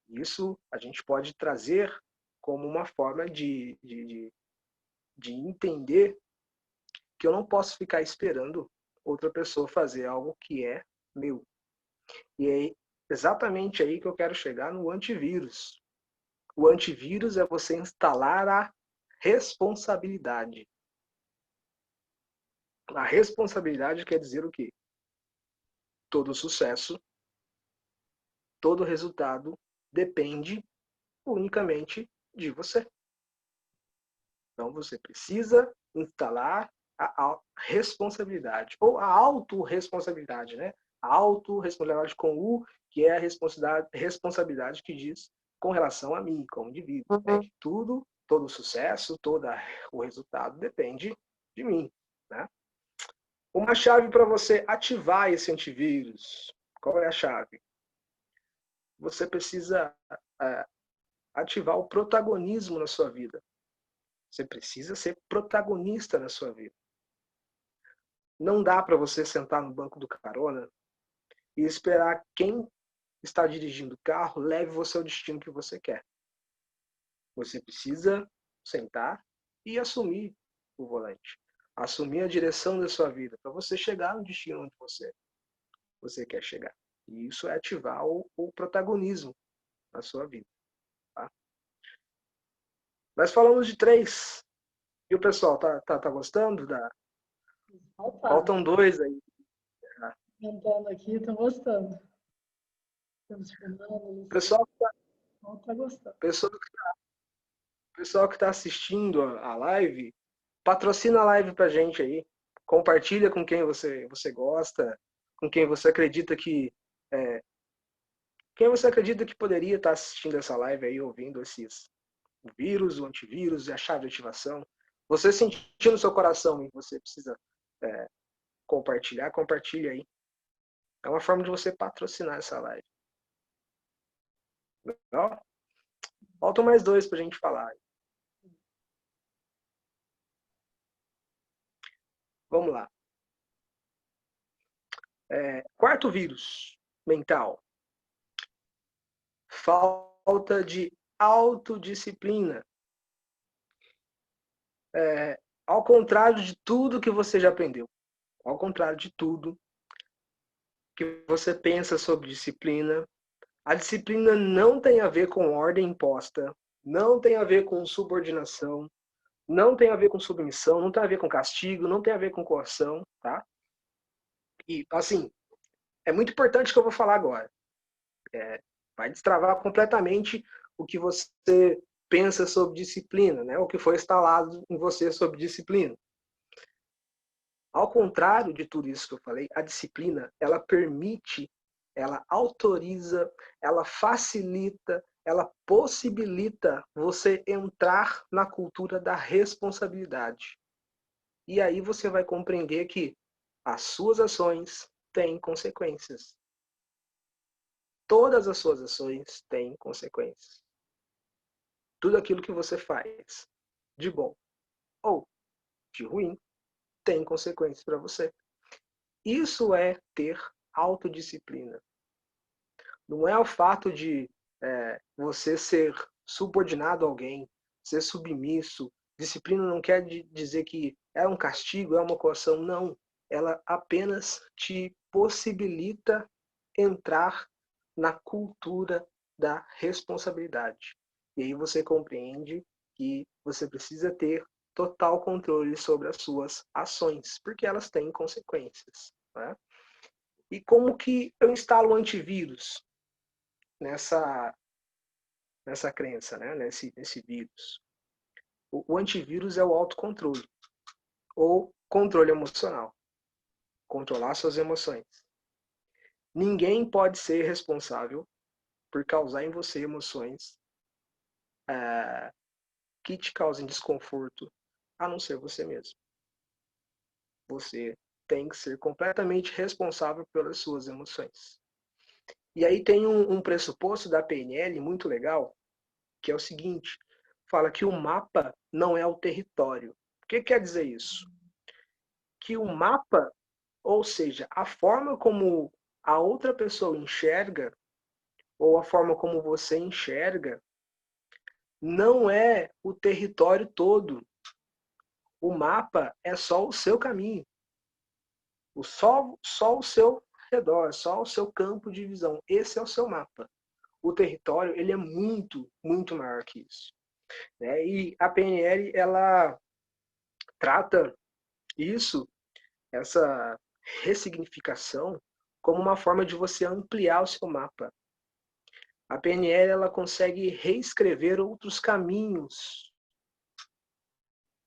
Isso a gente pode trazer como uma forma de entender que eu não posso ficar esperando outra pessoa fazer algo que é meu. E é exatamente aí que eu quero chegar no antivírus. O antivírus é você instalar a responsabilidade. A responsabilidade quer dizer o quê? Todo sucesso, todo resultado depende unicamente de você. Então você precisa instalar a responsabilidade, ou a autorresponsabilidade, né? A autorresponsabilidade com U, que é a responsabilidade que diz com relação a mim, como indivíduo. Né? Tudo, todo o sucesso, todo o resultado depende de mim. Né? Uma chave para você ativar esse antivírus. Qual é a chave? Você precisa ativar o protagonismo na sua vida. Você precisa ser protagonista na sua vida. Não dá para você sentar no banco do carona e esperar quem está dirigindo o carro leve você ao destino que você quer. Você precisa sentar e assumir o volante. Assumir a direção da sua vida para você chegar no destino onde você quer chegar. E isso é ativar o protagonismo na sua vida. Tá? Nós falamos de 3. E o pessoal tá gostando? Opa, Faltam 2 aí. comentando aqui, estou gostando. Estamos filmando, Luciano, Pessoal, está gostando. pessoal, pessoal que está assistindo a live, patrocina a live pra gente aí. Compartilha com quem você gosta, com quem você acredita que quem você acredita que poderia estar assistindo essa live aí, ouvindo o vírus, o antivírus e a chave de ativação. Você sentiu no seu coração e você precisa compartilhar, compartilha aí. É uma forma de você patrocinar essa live. Legal? Faltam mais 2 pra gente falar. Vamos lá. Quarto vírus mental. Falta de autodisciplina. Ao contrário de tudo que você já aprendeu, ao contrário de tudo que você pensa sobre disciplina, a disciplina não tem a ver com ordem imposta, não tem a ver com subordinação, não tem a ver com submissão, não tem a ver com castigo, não tem a ver com coerção, tá? E, assim, é muito importante o que eu vou falar agora. Vai destravar completamente o que você pensa sobre disciplina, né? O que foi instalado em você sobre disciplina. Ao contrário de tudo isso que eu falei, a disciplina, ela permite, ela autoriza, ela facilita, ela possibilita você entrar na cultura da responsabilidade. E aí você vai compreender que as suas ações têm consequências. Todas as suas ações têm consequências. Tudo aquilo que você faz, de bom ou de ruim, tem consequências para você. Isso é ter autodisciplina. Não é o fato de você ser subordinado a alguém, ser submisso. Disciplina não quer dizer que é um castigo, é uma coação. Não. Ela apenas te possibilita entrar na cultura da responsabilidade. E aí você compreende que você precisa ter total controle sobre as suas ações, porque elas têm consequências. Né? E como que eu instalo o antivírus nessa crença, né? nesse vírus? O antivírus é o autocontrole, ou controle emocional. Controlar suas emoções. Ninguém pode ser responsável por causar em você emoções que te causem desconforto, a não ser você mesmo. Você tem que ser completamente responsável pelas suas emoções. E aí tem um pressuposto da PNL muito legal, que é o seguinte, fala que o mapa não é o território. O que quer dizer isso? Que o mapa, ou seja, a forma como a outra pessoa enxerga, ou a forma como você enxerga, não é o território todo. O mapa é só o seu caminho. Só o seu redor, só o seu campo de visão. Esse é o seu mapa. O território, ele é muito, muito maior que isso. Né? E a PNL, ela trata isso, essa ressignificação, como uma forma de você ampliar o seu mapa. A PNL, ela consegue reescrever outros caminhos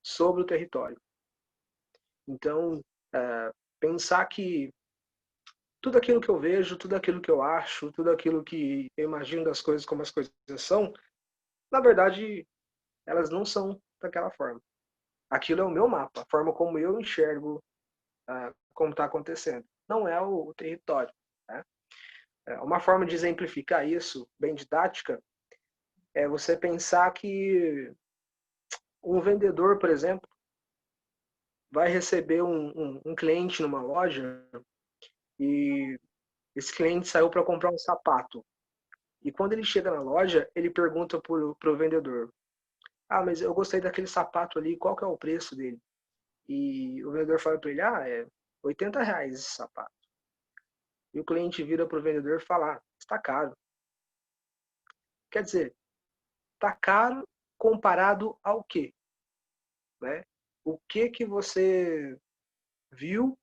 sobre o território. Então, pensar que tudo aquilo que eu vejo, tudo aquilo que eu acho, tudo aquilo que eu imagino das coisas como as coisas são, na verdade, elas não são daquela forma. Aquilo é o meu mapa, a forma como eu enxergo como está acontecendo. Não é o território. Né? Uma forma de exemplificar isso, bem didática, é você pensar que um vendedor, por exemplo, vai receber um cliente numa loja e esse cliente saiu para comprar um sapato. E quando ele chega na loja, ele pergunta para o vendedor: ah, mas eu gostei daquele sapato ali, qual que é o preço dele? E o vendedor fala para ele: ah, é R$ 80 esse sapato. E o cliente vira para o vendedor e fala: ah, está caro. Quer dizer, está caro comparado ao quê? Né? O que você viu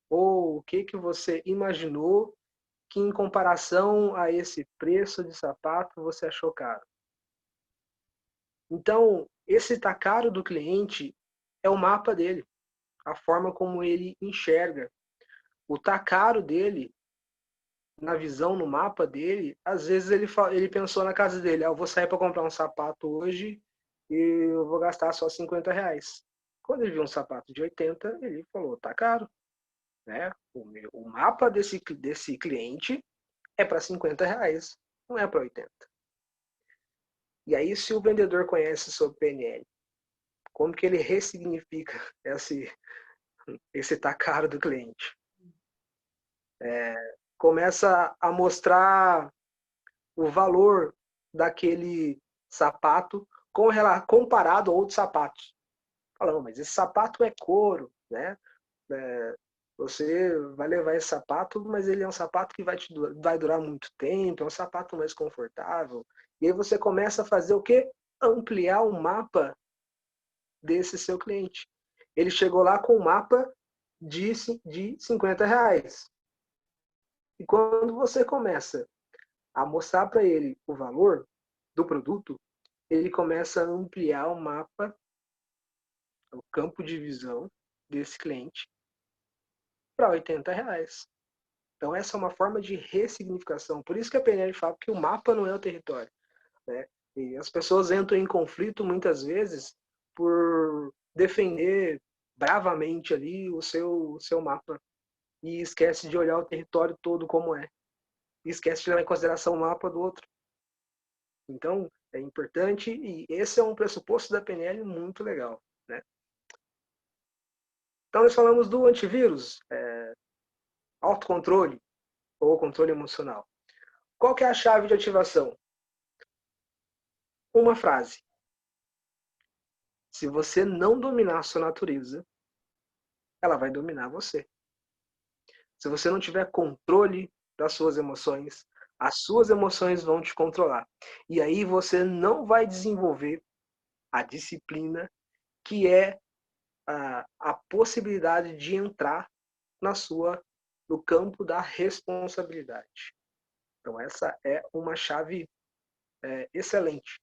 ou o que você imaginou que em comparação a esse preço de sapato você achou caro? Então, esse tá caro do cliente é o mapa dele, a forma como ele enxerga. O tá caro dele, na visão, no mapa dele, às vezes ele pensou na casa dele: ah, eu vou sair para comprar um sapato hoje e eu vou gastar só R$ 50. Quando ele viu um sapato de 80, ele falou: tá caro. Né? O mapa desse cliente é para R$ 50, não é para 80. E aí, se o vendedor conhece sobre PNL, como que ele ressignifica esse tá caro do cliente? Começa a mostrar o valor daquele sapato comparado a outros sapatos. Falando, mas esse sapato é couro, né? Você vai levar esse sapato, mas ele é um sapato que vai durar muito tempo, é um sapato mais confortável. E aí você começa a fazer o quê? Ampliar o mapa desse seu cliente. Ele chegou lá com um mapa de R$ 50. E quando você começa a mostrar para ele o valor do produto, ele começa a ampliar o mapa, o campo de visão desse cliente para R$ 80. Então essa é uma forma de ressignificação. Por isso que a PNL fala que o mapa não é o território. Né? E as pessoas entram em conflito muitas vezes por defender bravamente ali o seu mapa e esquece de olhar o território todo como é. E esquece de levar em consideração o mapa do outro. Então, é importante e esse é um pressuposto da PNL muito legal. Né? Então, nós falamos do antivírus, autocontrole ou controle emocional. Qual que é a chave de ativação? Uma frase. Se você não dominar a sua natureza, ela vai dominar você. Se você não tiver controle das suas emoções, as suas emoções vão te controlar. E aí você não vai desenvolver a disciplina que é a possibilidade de entrar no campo da responsabilidade. Então essa é uma chave excelente.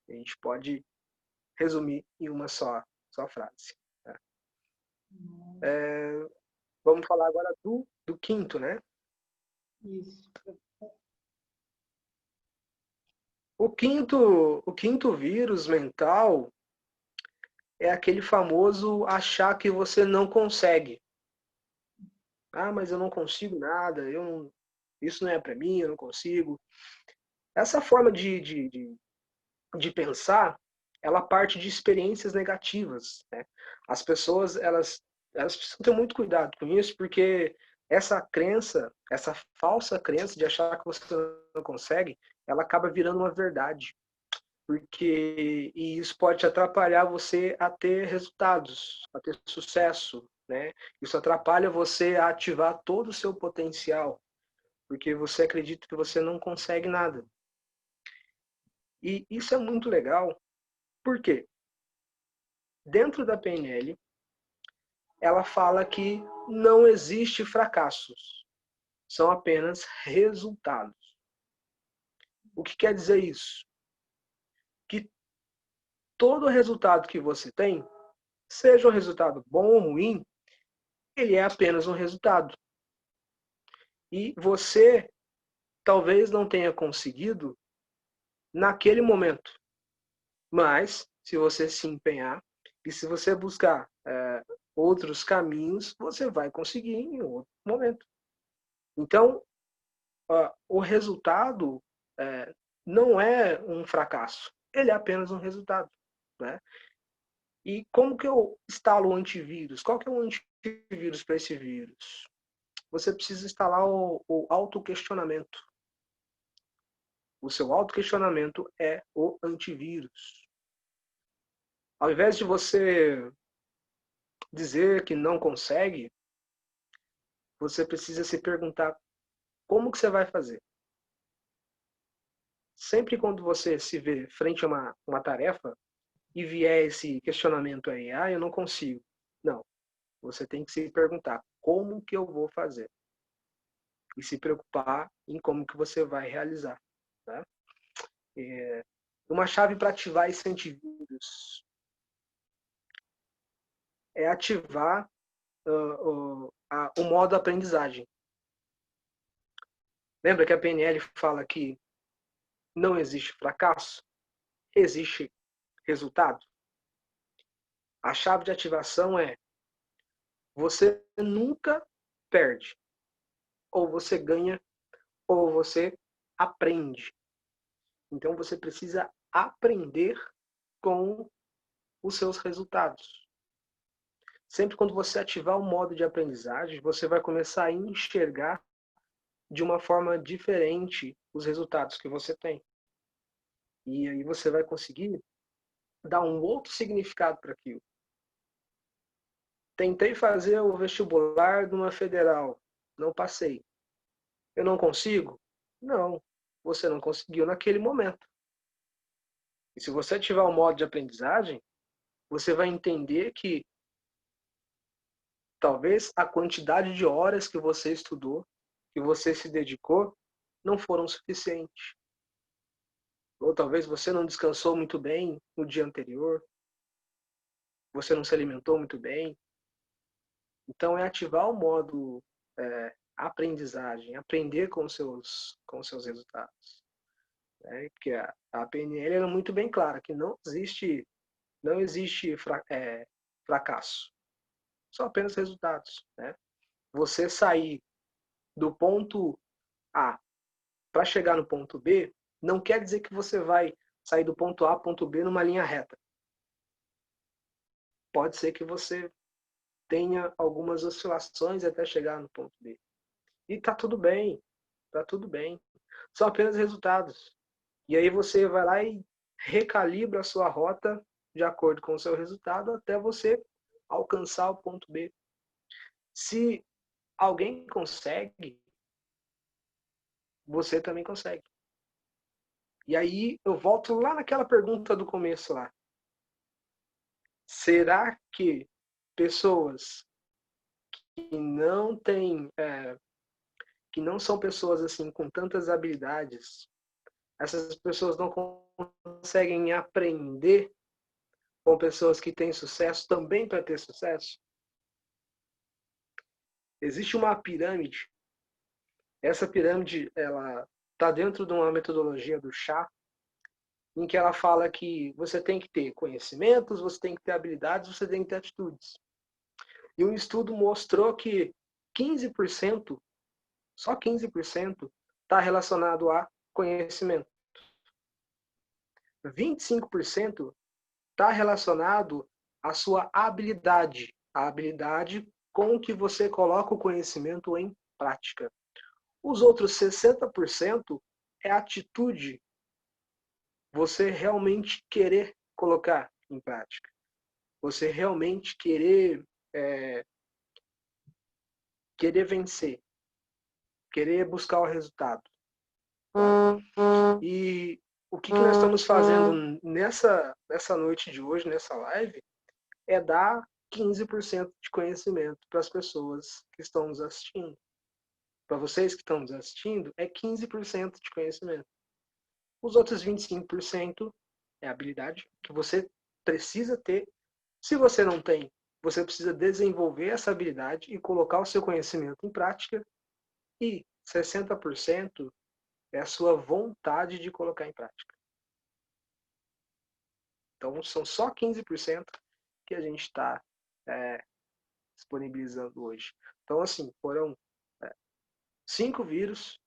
A gente pode resumir em uma só frase. Tá? Vamos falar agora do quinto, né? Isso. O quinto vírus mental é aquele famoso achar que você não consegue. Ah, mas eu não consigo nada, isso não é para mim, eu não consigo. Essa forma de pensar, ela parte de experiências negativas, né? As pessoas, elas precisam ter muito cuidado com isso, porque essa crença, essa falsa crença de achar que você não consegue, ela acaba virando uma verdade. E isso pode atrapalhar você a ter resultados, a ter sucesso, né? Isso atrapalha você a ativar todo o seu potencial, porque você acredita que você não consegue nada. E isso é muito legal, porque dentro da PNL, ela fala que não existe fracassos, são apenas resultados. O que quer dizer isso? Que todo resultado que você tem, seja um resultado bom ou ruim, ele é apenas um resultado. E você talvez não tenha conseguido naquele momento, mas se você se empenhar e se você buscar outros caminhos, você vai conseguir em outro momento. Então, o resultado não é um fracasso, ele é apenas um resultado, né? E como que eu instalo o antivírus? Qual que é o antivírus para esse vírus? Você precisa instalar o autoquestionamento. O seu autoquestionamento é o antivírus. Ao invés de você dizer que não consegue, você precisa se perguntar como que você vai fazer. Sempre quando você se vê frente a uma tarefa e vier esse questionamento aí, eu não consigo. Não, você tem que se perguntar como que eu vou fazer e se preocupar em como que você vai realizar. Tá? Uma chave para ativar esse antivírus é ativar o modo aprendizagem. Lembra que a PNL fala que não existe fracasso? Existe resultado? A chave de ativação é: você nunca perde. Ou você ganha, ou você aprende. Então você precisa aprender com os seus resultados. Sempre quando você ativar o modo de aprendizagem, você vai começar a enxergar de uma forma diferente os resultados que você tem. E aí você vai conseguir dar um outro significado para aquilo. Tentei fazer o vestibular de uma federal, não passei. Eu não consigo? Não, você não conseguiu naquele momento. E se você ativar o modo de aprendizagem, você vai entender que talvez a quantidade de horas que você estudou, que você se dedicou, não foram suficientes. Ou talvez você não descansou muito bem no dia anterior, você não se alimentou muito bem. Então é ativar o modo aprendizagem, aprender com os seus resultados. Né? Porque a PNL é muito bem clara que não existe fracasso, são apenas resultados. Né? Você sair do ponto A para chegar no ponto B, não quer dizer que você vai sair do ponto A ao ponto B numa linha reta. Pode ser que você tenha algumas oscilações até chegar no ponto B. E tá tudo bem, tá tudo bem. São apenas resultados. E aí você vai lá e recalibra a sua rota de acordo com o seu resultado até você alcançar o ponto B. Se alguém consegue, você também consegue. E aí eu volto lá naquela pergunta do começo lá. Será que pessoas que não têm, que não são pessoas assim com tantas habilidades, essas pessoas não conseguem aprender com pessoas que têm sucesso também para ter sucesso? Existe uma pirâmide. Essa pirâmide ela está dentro de uma metodologia do chá em que ela fala que você tem que ter conhecimentos, você tem que ter habilidades, você tem que ter atitudes. E um estudo mostrou que 15%, só 15%, está relacionado a conhecimento. 25% está relacionado à sua habilidade, a habilidade com que você coloca o conhecimento em prática. Os outros 60% é atitude, você realmente querer colocar em prática, você realmente querer vencer, querer buscar o resultado. E o que nós estamos fazendo nessa noite de hoje, nessa live, é dar 15% de conhecimento para as pessoas que estão nos assistindo. Para vocês que estão nos assistindo, é 15% de conhecimento. Os outros 25% é habilidade que você precisa ter. Se você não tem, você precisa desenvolver essa habilidade e colocar o seu conhecimento em prática. E 60% é a sua vontade de colocar em prática. Então, são só 15% que a gente está disponibilizando hoje. Então, assim, foram 5 vírus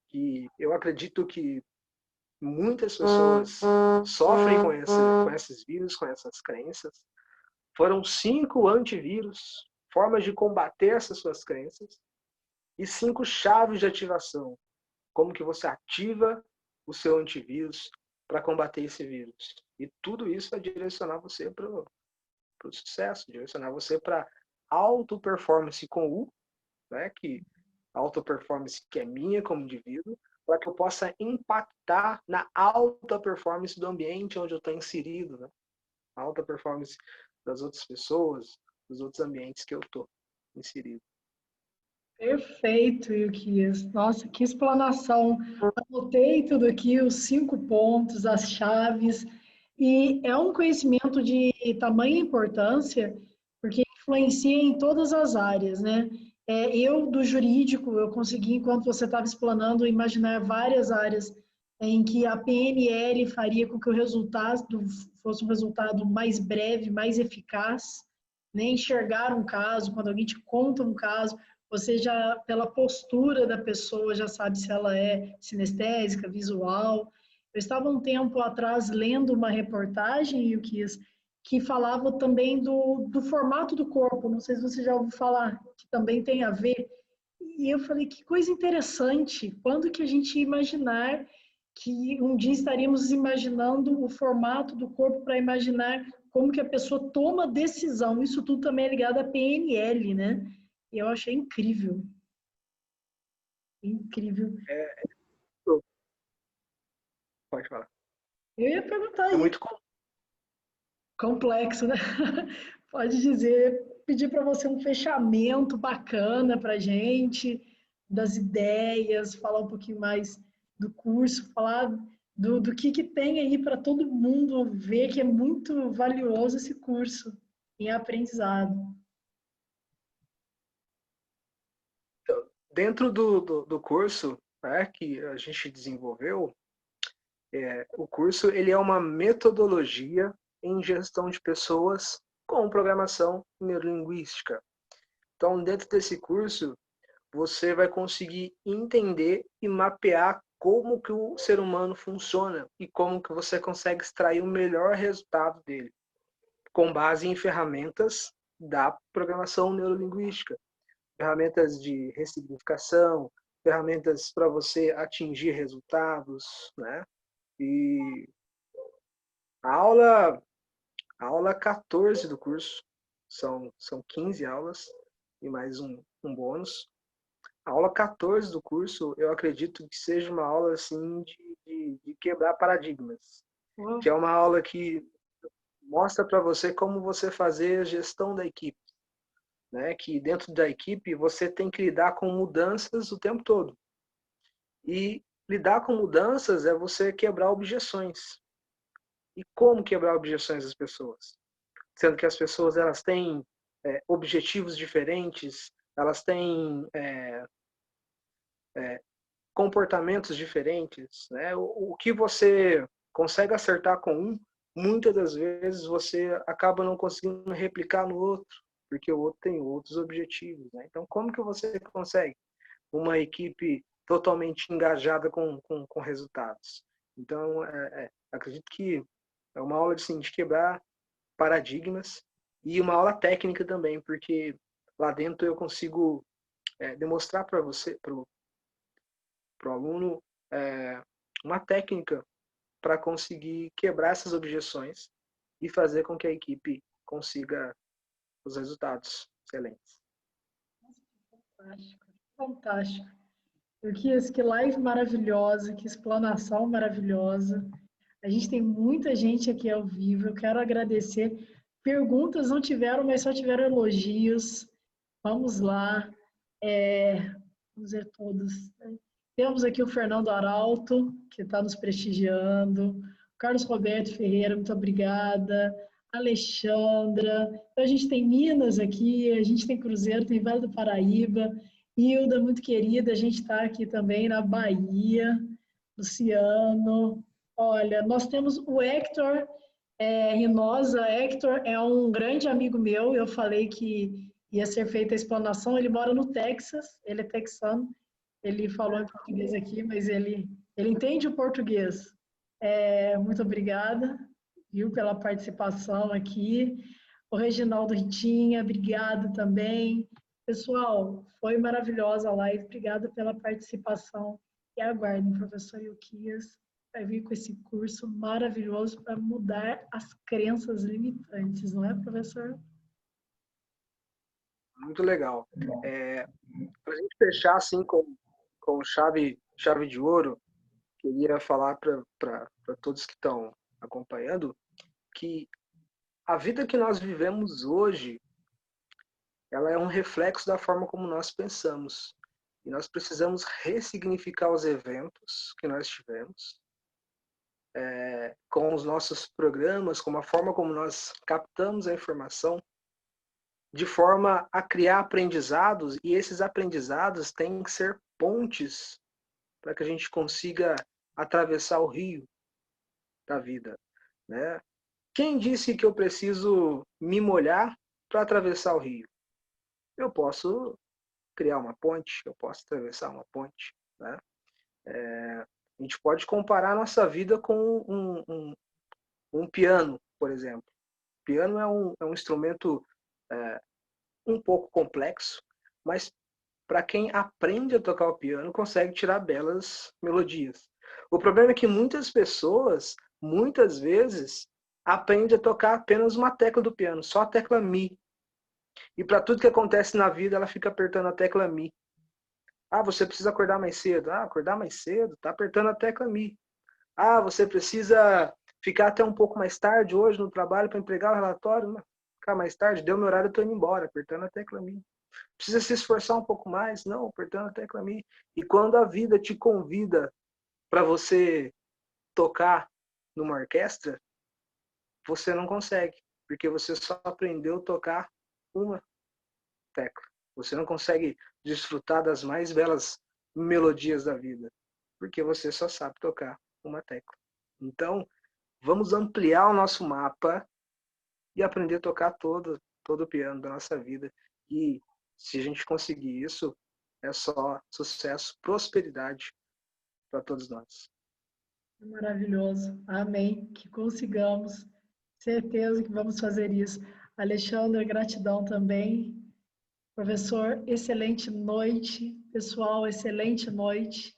que eu acredito que muitas pessoas sofrem com esses vírus, com essas crenças. Foram 5 antivírus, formas de combater essas suas crenças, e 5 chaves de ativação. Como que você ativa o seu antivírus para combater esse vírus. E tudo isso vai direcionar você para o sucesso, direcionar você para auto performance com U, né, que auto performance que é minha como indivíduo, para que eu possa impactar na alta performance do ambiente onde eu estou inserido, né? A alta performance das outras pessoas, dos outros ambientes que eu estou inserido. Perfeito, Ilquias. Nossa, que explanação. Anotei tudo aqui, os 5 pontos, as chaves, e é um conhecimento de tamanha importância, porque influencia em todas as áreas, né? Eu, do jurídico, eu consegui, enquanto você estava explanando, imaginar várias áreas em que a PNL faria com que o resultado fosse um resultado mais breve, mais eficaz, né? Enxergar um caso, quando alguém te conta um caso, você já, pela postura da pessoa, já sabe se ela é sinestésica, visual. Eu estava um tempo atrás lendo uma reportagem, Yukias, que falava também do formato do corpo. Não sei se você já ouviu falar, que também tem a ver. E eu falei, que coisa interessante. Quando que a gente ia imaginar que um dia estaríamos imaginando o formato do corpo para imaginar como que a pessoa toma decisão. Isso tudo também é ligado à PNL, né? E eu achei incrível. Incrível. Pode falar. Eu ia perguntar É aí, muito complexo, né? Pode dizer, pedir para você um fechamento bacana para a gente, das ideias, falar um pouquinho mais do curso, falar do que tem aí para todo mundo ver que é muito valioso esse curso em aprendizado. dentro do curso, né, que a gente desenvolveu. O curso ele é uma metodologia em gestão de pessoas com programação neurolinguística. Então, dentro desse curso, você vai conseguir entender e mapear como que o ser humano funciona e como que você consegue extrair o melhor resultado dele, com base em ferramentas da programação neurolinguística, ferramentas de ressignificação, ferramentas para você atingir resultados, né? E a aula 14 do curso, são 15 aulas e mais um bônus. A aula 14 do curso, eu acredito que seja uma aula assim de quebrar paradigmas, Oh, que é uma aula que mostra para você como você fazer a gestão da equipe, né? Que dentro da equipe você tem que lidar com mudanças o tempo todo. E lidar com mudanças é você quebrar objeções. E como quebrar objeções das pessoas? Sendo que as pessoas elas têm objetivos diferentes, elas têm comportamentos diferentes, né? O que você consegue acertar com um, muitas das vezes você acaba não conseguindo replicar no outro, porque o outro tem outros objetivos, né? Então, como que você consegue uma equipe totalmente engajada com resultados? Então, acredito que é uma aula assim, de quebrar paradigmas e uma aula técnica também, porque lá dentro eu consigo demonstrar para você, para o aluno, uma técnica para conseguir quebrar essas objeções e fazer com que a equipe consiga os resultados excelentes. Fantástico, fantástico. Que live maravilhosa, que explanação maravilhosa. A gente tem muita gente aqui ao vivo. Eu quero agradecer. Perguntas não tiveram, mas só tiveram elogios. Vamos lá. Vamos ver todos. Temos aqui o Fernando Arauto, que está nos prestigiando. O Carlos Roberto Ferreira, muito obrigada. Alexandra. Então, a gente tem Minas aqui, a gente tem Cruzeiro, tem Vale do Paraíba. Hilda, muito querida, a gente está aqui também na Bahia. Luciano. Olha, nós temos o Hector Rinosa. Hector é um grande amigo meu. Eu falei que ia ser feita a explanação. Ele mora no Texas, ele é texano. Ele falou em português aqui, mas ele entende o português. Muito obrigada, viu, pela participação aqui. O Reginaldo Ritinha, obrigado também. Pessoal, foi maravilhosa a live. Obrigada pela participação. E aguardem, professor Ilquias vai vir com esse curso maravilhoso para mudar as crenças limitantes, não é, professor? Muito legal. Para a gente fechar assim com chave de ouro, queria falar para todos que estão acompanhando que a vida que nós vivemos hoje, ela é um reflexo da forma como nós pensamos. E nós precisamos ressignificar os eventos que nós tivemos, com os nossos programas, com a forma como nós captamos a informação, de forma a criar aprendizados, e esses aprendizados têm que ser pontes para que a gente consiga atravessar o rio da vida, né? Quem disse que eu preciso me molhar para atravessar o rio? Eu posso criar uma ponte, eu posso atravessar uma ponte, né? A gente pode comparar a nossa vida com um piano, por exemplo. O piano é um instrumento um pouco complexo, mas para quem aprende a tocar o piano, consegue tirar belas melodias. O problema é que muitas pessoas, muitas vezes, aprendem a tocar apenas uma tecla do piano, só a tecla Mi. E para tudo que acontece na vida, ela fica apertando a tecla Mi. Ah, você precisa acordar mais cedo. Ah, acordar mais cedo, tá apertando a tecla Mi. Ah, você precisa ficar até um pouco mais tarde hoje no trabalho para entregar o relatório. Não, ficar mais tarde, deu meu horário, eu tô indo embora, apertando a tecla Mi. Precisa se esforçar um pouco mais? Não, apertando a tecla Mi. E quando a vida te convida para você tocar numa orquestra, você não consegue, porque você só aprendeu a tocar uma tecla. Você não consegue desfrutar das mais belas melodias da vida, porque você só sabe tocar uma tecla. Então, vamos ampliar o nosso mapa e aprender a tocar todo o piano da nossa vida. E se a gente conseguir isso, é só sucesso, prosperidade para todos nós. Maravilhoso. Amém. Que consigamos. Certeza que vamos fazer isso. Alexandre, gratidão também. Professor, excelente noite. Pessoal, excelente noite.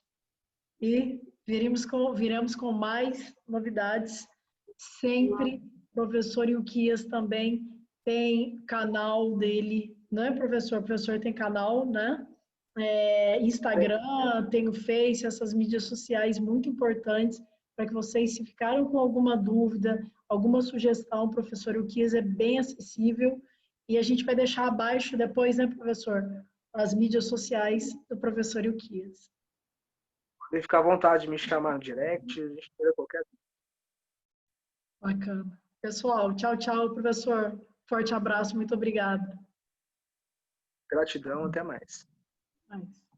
E viremos com mais novidades. Sempre. Professor Ilquias também tem canal dele, não é, professor? O professor tem canal, né? Instagram, tem o Face, essas mídias sociais muito importantes para que vocês, se ficaram com alguma dúvida, alguma sugestão, o professor Ilquias é bem acessível e a gente vai deixar abaixo depois, né, professor, as mídias sociais do professor Ilquias. Podem ficar à vontade de me chamar no direct, a gente tira qualquer dúvida. Bacana. Pessoal, tchau, tchau, professor. Forte abraço, muito obrigada. Gratidão, até mais. Mais.